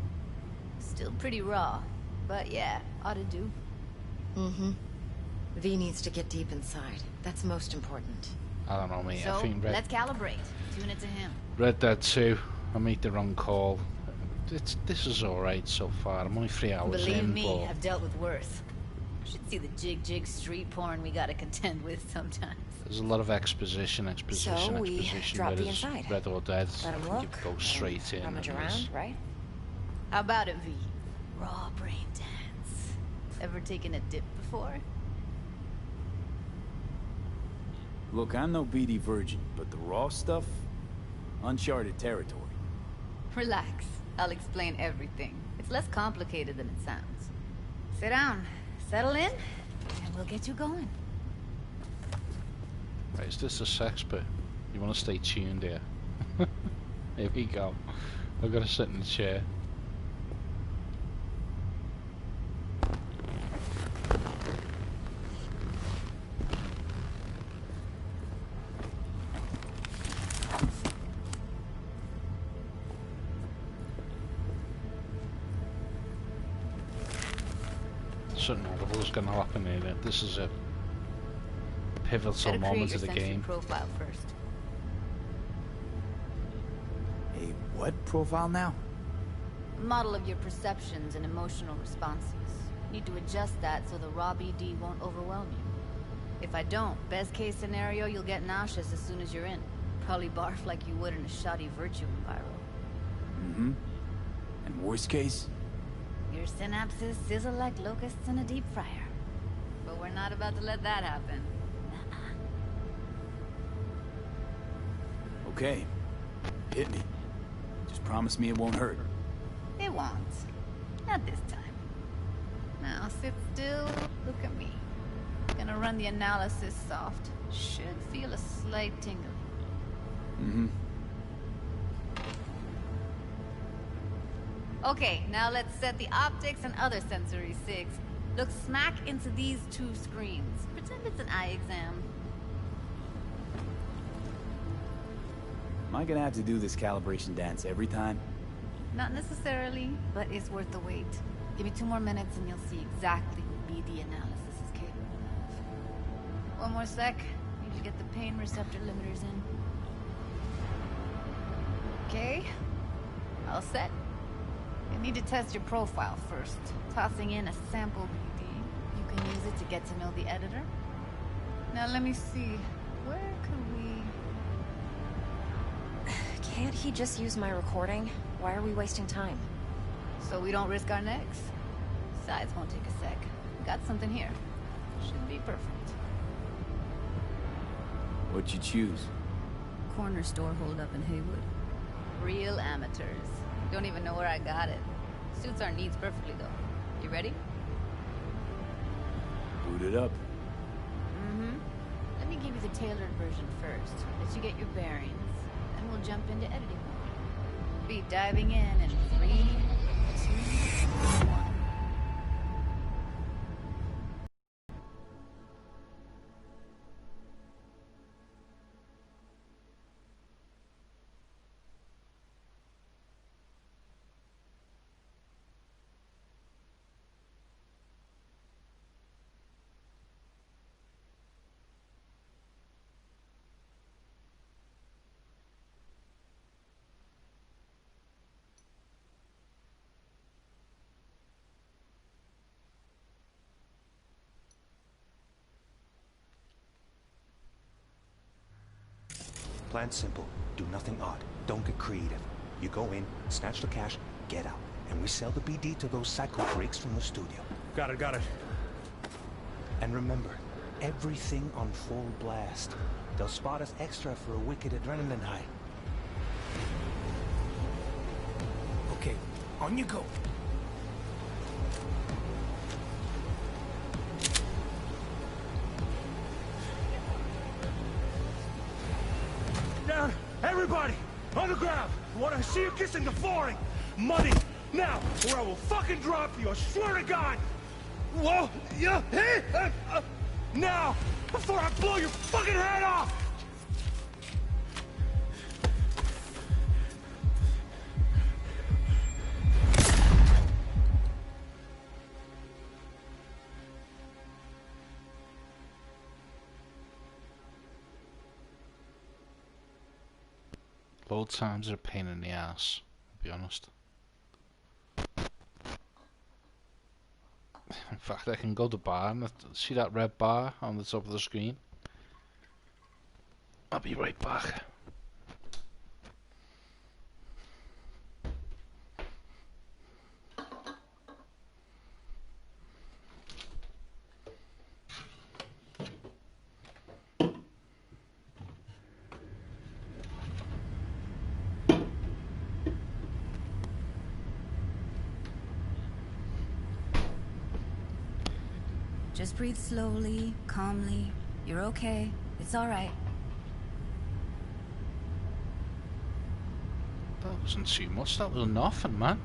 Still pretty raw, but yeah, ought to do. Mm-hmm. V needs to get deep inside. That's most important. I don't know, mate. So, I think let's calibrate. Tune it to him. Red Dead 2. I made the wrong call. This is alright so far. I'm only 3 hours Believe in, me, but I've dealt with worse. Should see the jig street porn we gotta contend with sometimes. there's a lot of exposition. So we drop where V there's inside. Red or Dead. Let him You look. go straight in. Rummage and around, there's- right? How about it, V? Raw brain dance. Ever taken a dip before? Look, I'm no BD virgin, but the raw stuff? Uncharted territory. Relax. I'll explain everything. It's less complicated than it sounds. Sit down, settle in, and we'll get you going. Right, is this a sex bit? You want to stay tuned here? Here we go. I've got to sit in the chair. Something horrible is going to happen here. This is a pivotal Better create moment your of the sensory game. profile first. A what profile now? Model of your perceptions and emotional responses. Need to adjust that so the raw BD won't overwhelm you. If I don't, best case scenario, you'll get nauseous as soon as you're in. Probably barf like you would in a shoddy virtue enviro. Mm-hmm. And worst case? Your synapses sizzle like locusts in a deep fryer. But we're not about to let that happen. Okay. Hit me. Just promise me it won't hurt. It won't. Not this time. Now sit still, look at me. Gonna run the analysis soft. Should feel a slight tingle. Mm-hmm. Okay, now let's set the optics and other sensory sigs. Look smack into these two screens. Pretend it's an eye exam. Am I gonna have to do this calibration dance every time? Not necessarily, but it's worth the wait. Give me 2 more minutes and you'll see exactly what BD analysis is capable of. One more sec. Need to get the pain receptor limiters in. Okay. All set. You need to test your profile first. Tossing in a sample BD. You can use it to get to know the editor. Now let me see. Where could we... Can't he just use my recording? Why are we wasting time? So we don't risk our necks. Besides, won't take a sec. Got something here. Should be perfect. What'd you choose? Corner store holdup in Haywood. Real amateurs. Don't even know where I got it. Suits our needs perfectly, though. You ready? Boot it up. Mm-hmm. Let me give you the tailored version first. Let you get your bearings. Then we'll jump into editing mode. Be diving in 3, 2, 1. Plan simple. Do nothing odd. Don't get creative. You go in, snatch the cash, get out. And we sell the BD to those psycho freaks from the studio. Got it. And remember, everything on full blast. They'll spot us extra for a wicked adrenaline high. Okay, on you go. Down! Everybody! On the ground! I want to see you kissing the flooring! Money! Now! Or I will fucking drop you! I swear to God! Whoa! Yeah! Hey! Now! Before I blow your fucking head off! Load times are a pain in the ass, to be honest. In fact, I can go to the bar and see that red bar on the top of the screen. I'll be right back. Just breathe slowly, calmly. You're okay. It's all right. That wasn't too much, that was nothing, man.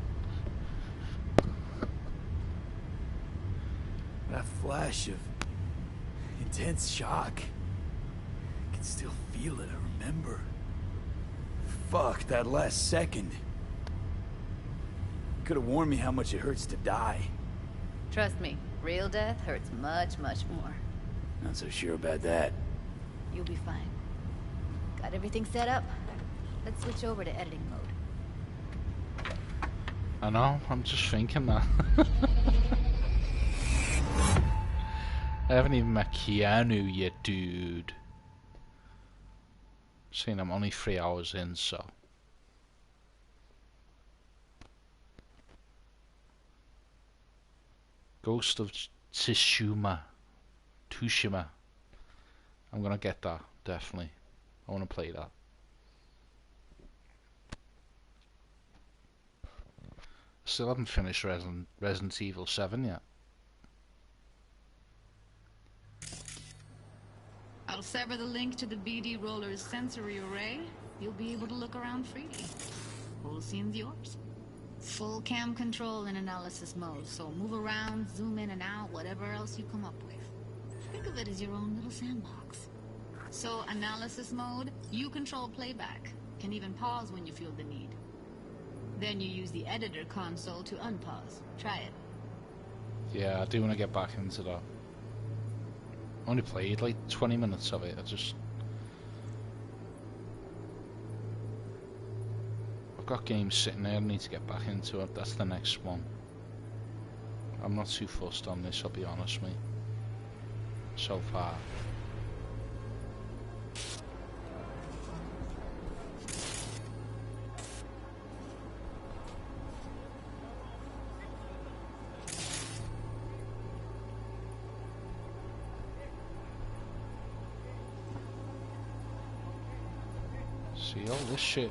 That flash of intense shock. I can still feel it, I remember. Fuck, that last second. Could have warned me how much it hurts to die. Trust me, real death hurts much, much more. Not so sure about that. You'll be fine. Got everything set up? Let's switch over to editing mode. I know, I'm just thinking that. I haven't even met Keanu yet, dude. Saying I'm only 3 hours in, so. Ghost of Tsushima. I'm gonna get that, definitely. I wanna play that. Still haven't finished Resident Evil 7 yet. I'll sever the link to the BD Roller's sensory array. You'll be able to look around freely. Whole scene's yours. Full cam control in analysis mode, so move around, zoom in and out, whatever else you come up with. Think of it as your own little sandbox. So, analysis mode, you control playback. Can even pause when you feel the need. Then you use the editor console to unpause. Try it. Yeah, I do want to get back into that. Only played like 20 minutes of it. I've got games sitting there I need to get back into it. That's the next one. I'm not too fussed on this, I'll be honest, mate. So far. See all this shit.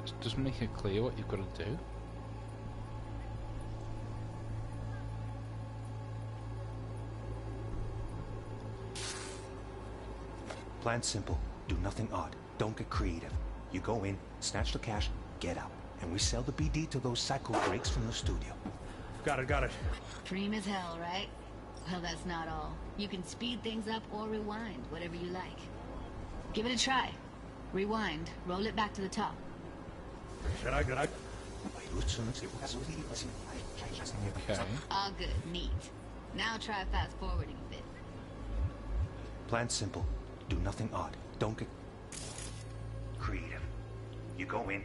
It doesn't make it clear what you've got to do. Plan's simple. Do nothing odd. Don't get creative. You go in, snatch the cash, get out. And we sell the BD to those psycho breaks from the studio. Got it. Dream as hell, right? Well, that's not all. You can speed things up or rewind, whatever you like. Give it a try. Rewind. Roll it back to the top. Good. Okay. All good. Neat. Now try fast forwarding a bit. Plan's simple. Do nothing odd. Don't get creative. You go in.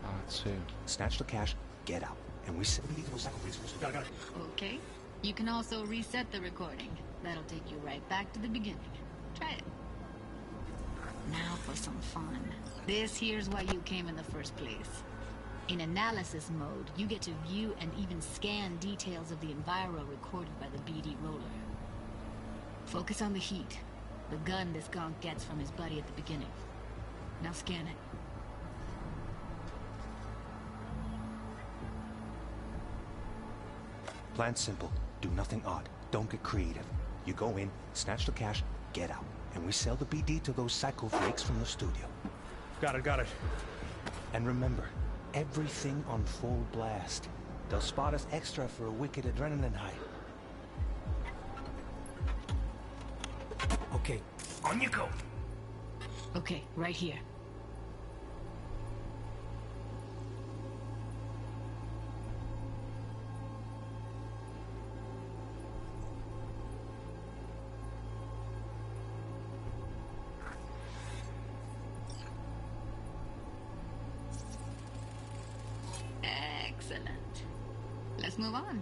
That's it. Snatch the cash, get out. And we sell the BD to those psycho breaks from the studio. Got it. Okay. You can also reset the recording. That'll take you right back to the beginning. Try it. Now for some fun. This here's why you came in the first place. In analysis mode, you get to view and even scan details of the enviro recorded by the BD Roller. Focus on the heat, the gun this gonk gets from his buddy at the beginning. Now scan it. Plan's simple. Do nothing odd. Don't get creative. You go in, snatch the cash, get out. And we sell the BD to those psycho freaks from the studio. Got it. And remember, everything on full blast. They'll spot us extra for a wicked adrenaline high. Okay, on you go. Okay, right here. Excellent. Let's move on.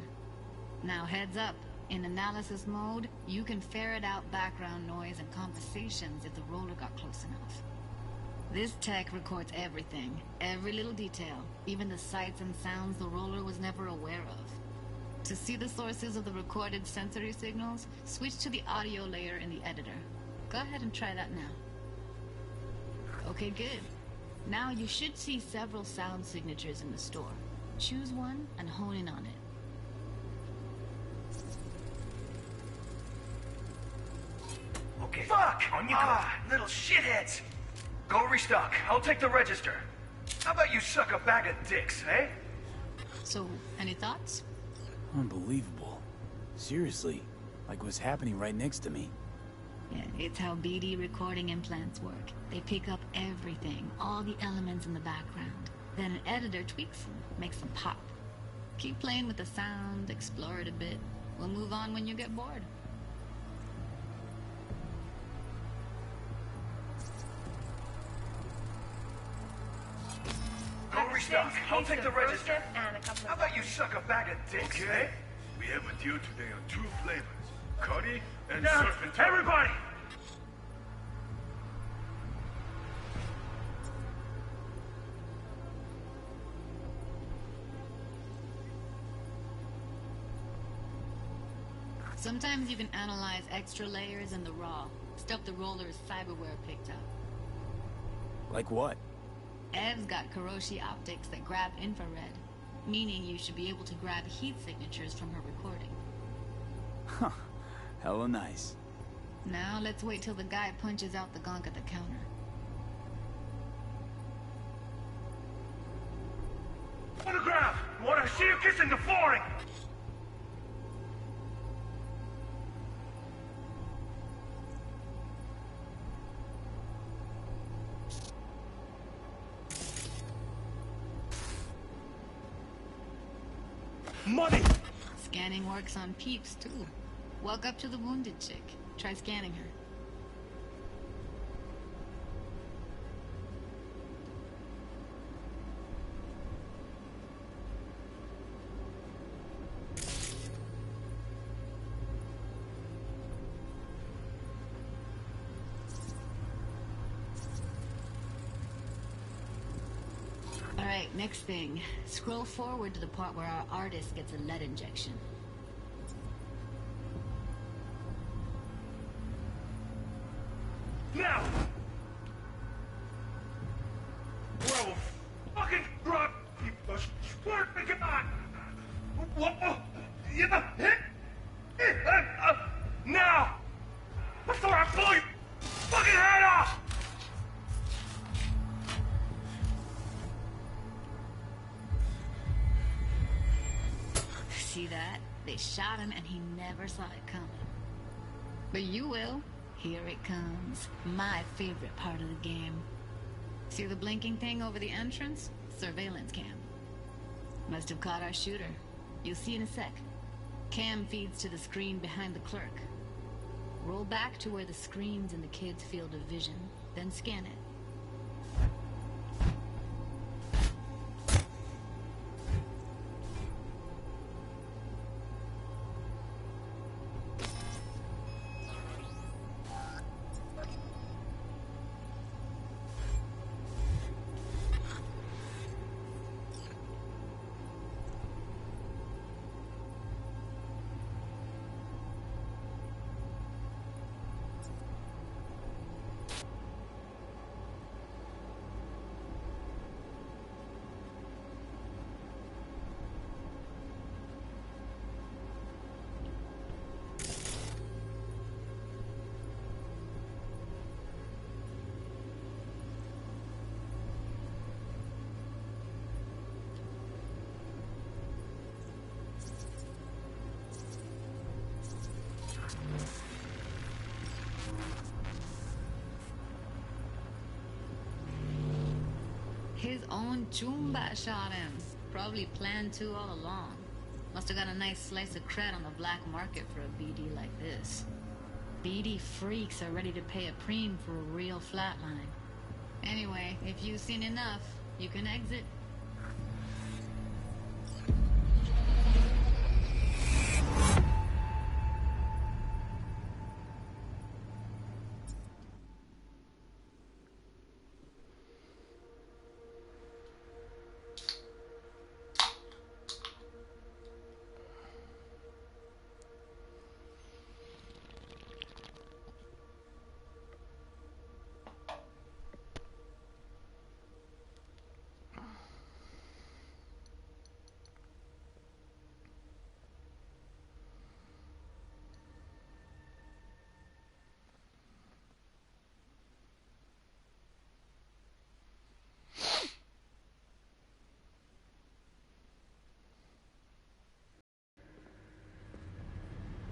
Now heads up. In analysis mode, you can ferret out background noise and conversations if the roller got close enough. This tech records everything, every little detail, even the sights and sounds the roller was never aware of. To see the sources of the recorded sensory signals, switch to the audio layer in the editor. Go ahead and try that now. Okay, good. Now you should see several sound signatures in the store. Choose one and hone in on it. Okay. Fuck! On you go. Little shitheads! Go restock. I'll take the register. How about you suck a bag of dicks, eh? So, any thoughts? Unbelievable. Seriously, like what's happening right next to me. Yeah, it's how BD recording implants work. They pick up everything, all the elements in the background. Then an editor tweaks them, makes them pop. Keep playing with the sound, explore it a bit. We'll move on when you get bored. Go restock. I'll take the register. How about you suck a bag of dicks, eh? We have a deal today on 2 flavors. Curry and Now, surf and turf. everybody! Sometimes you can analyze extra layers in the raw. Stuff the roller's cyberware picked up. Like what? Ev's got Kiroshi optics that grab infrared, meaning you should be able to grab heat signatures from her recording. Huh. Hella nice. Now let's wait till the guy punches out the gonk at the counter. Photograph! Wanna see you kissing the flooring! Money! Scanning works on peeps, too. Walk up to the wounded chick. Try scanning her. Alright, next thing. Scroll forward to the part where our artist gets a lead injection. Now! Bro, fucking drop! I swear to God! What? You know, hit? Now! Before I blow your fucking head off! See that? They shot him and he never saw it coming. But you will. Here it comes. My favorite part of the game. See the blinking thing over the entrance? Surveillance cam. Must have caught our shooter. You'll see in a sec. Cam feeds to the screen behind the clerk. Roll back to where the screen's in the kid's field of vision, then scan it. His own Chumba shot him. Probably planned to all along. Must have got a nice slice of cred on the black market for a BD like this. BD freaks are ready to pay a preem for a real flatline. Anyway, if you've seen enough, you can exit.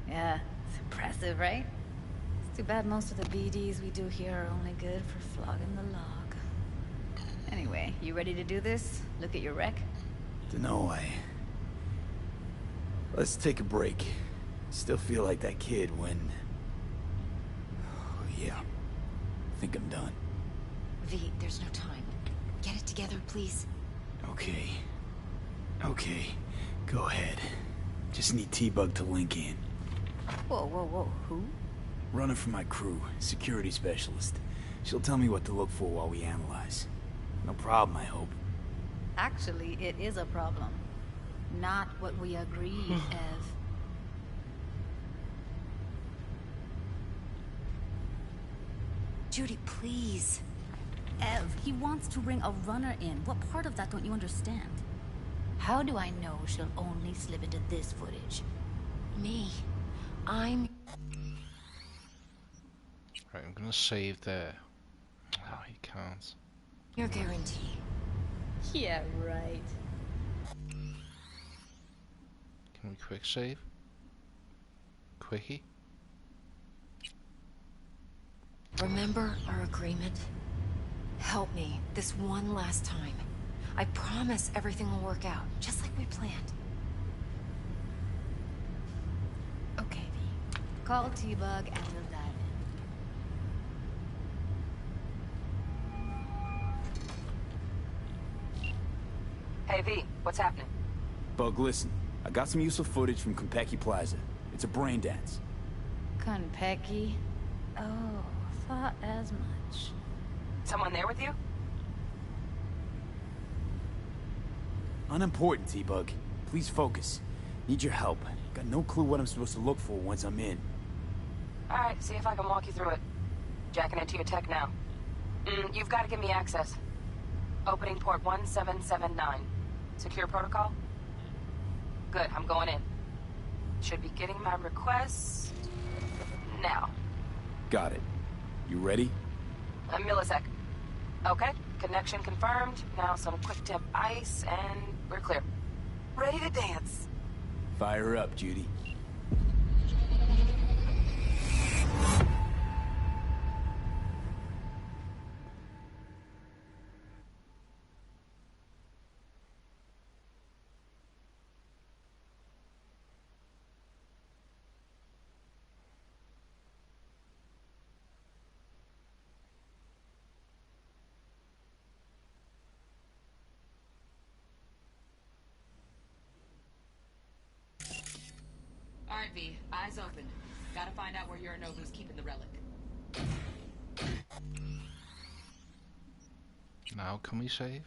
Yeah, it's impressive, right? It's too bad most of the BDs we do here are only good for flogging the log. Anyway, you ready to do this? Look at your wreck? Dunno, Let's take a break. Still feel like that kid when... Oh, yeah. I think I'm done. V, there's no time. Get it together, please. Okay. Okay. Go ahead. Just need T-Bug to link in. Whoa, whoa, whoa. Who? Running for my crew. Security specialist. She'll tell me what to look for while we analyze. No problem, I hope. Actually, it is a problem. Not what we agreed, Ev. Judy, please. Ev, he wants to bring a runner in. What part of that don't you understand? How do I know she'll only slip into this footage? Me. I'm... Right, I'm gonna save there. Oh, he can't. Your guarantee. Yeah, right. Can we quick save? Quickie? Remember our agreement? Help me this one last time. I promise everything will work out, just like we planned. Okay, V. Call T-Bug and we'll dive in. Hey, V, what's happening? Bug, listen. I got some useful footage from Konpeki Plaza. It's a brain dance. Konpeki? Oh, thought as much. Someone there with you? Unimportant, T-Bug. Please focus. Need your help. Got no clue what I'm supposed to look for once I'm in. Alright, see if I can walk you through it. Jacking into your tech now. You've got to give me access. Opening port 1779. Secure protocol? Good, I'm going in. Should be getting my request... now. Got it. You ready? A millisec. Okay, connection confirmed. Now some quick tip ice, and we're clear. Ready to dance. Fire up, Judy. Alright, V. Eyes open. Gotta find out where Yorinobu's keeping the relic. Now can we save?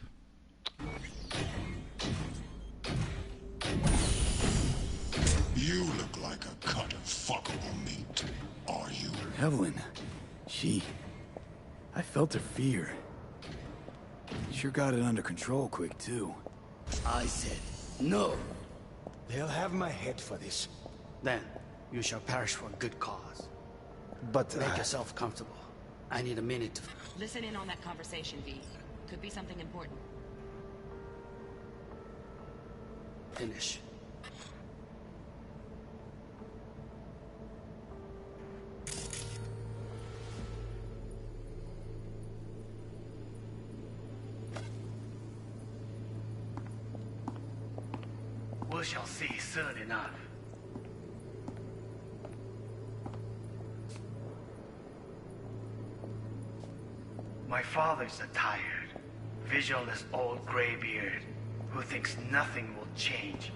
You look like a cut of fuckable meat. Are you? Evelyn. I felt her fear. Sure got it under control quick, too. I said, no. They'll have my head for this. Then, you shall perish for a good cause. But make yourself comfortable. I need a minute to... Listen in on that conversation, V. Could be something important. finish. We shall see soon enough. My father's a tired, visionless old graybeard who thinks nothing will change,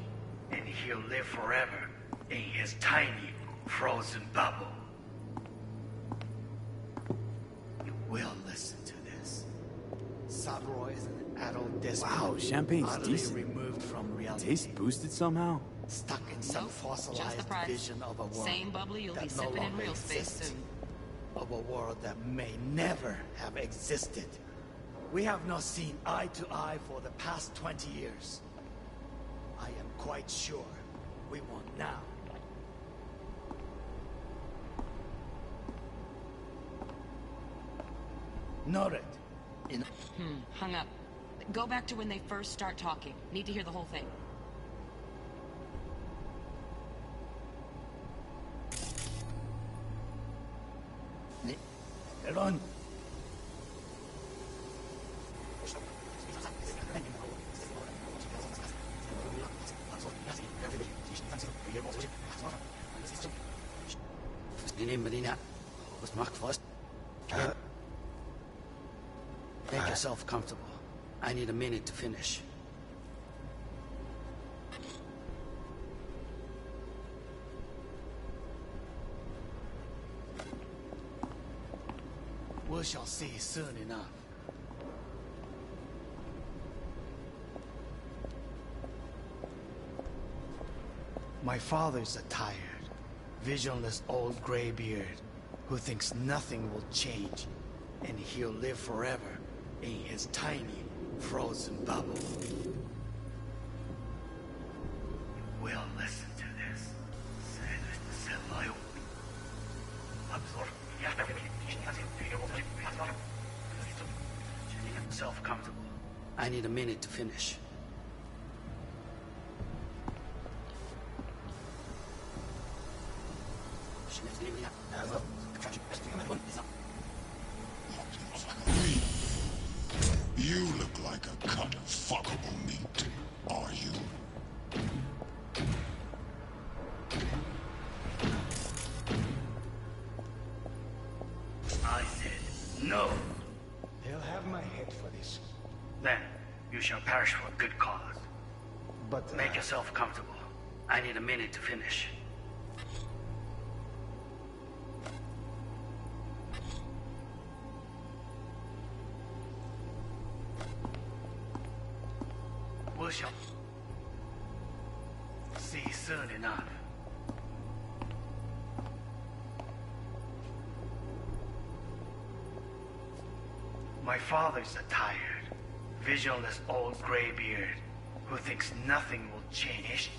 and he'll live forever in his tiny, frozen bubble. You will listen to this. Saburo is an adult despot. Wow, champagne's utterly decent. removed from reality. Taste boosted somehow? Stuck in some fossilized just the price. vision of a world Same bubbly you'll be that no sipping in longer real space exists. soon. Of a world that may never have existed. We have not seen eye to eye for the past 20 years. I am quite sure we want now. Noted. Hung up. Go back to when they first start talking. Need to hear the whole thing. Run. Make yourself comfortable. I need a minute to finish. We shall see soon enough. My father's a tired, visionless old graybeard who thinks nothing will change, and he'll live forever in his tiny, frozen bubble. You will listen to this. Self comfortable. I need a minute to finish. You look like a cut of fuckable meat, are you? I said no. They'll have my head for this. Then you shall perish for a good cause. But make yourself comfortable. I need a minute to finish. We shall see soon enough. My father's a tired, visionless old graybeard who thinks nothing will change.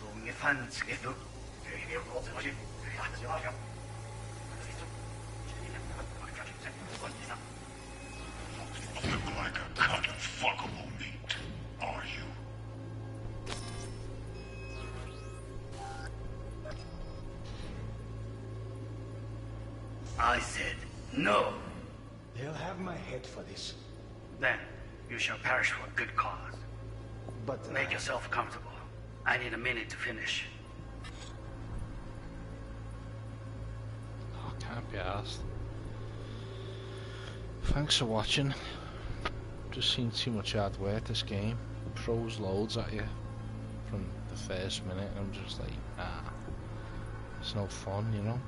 You look like a cut of fuckable meat, are you? I said no. They'll have my head for this. Then you shall perish for a good cause. But make yourself comfortable. I need a minute to finish. Oh, can't be asked. Thanks for watching. Just seen too much hard work this game. Throws loads at you from the first minute, and I'm just like, it's no fun, you know.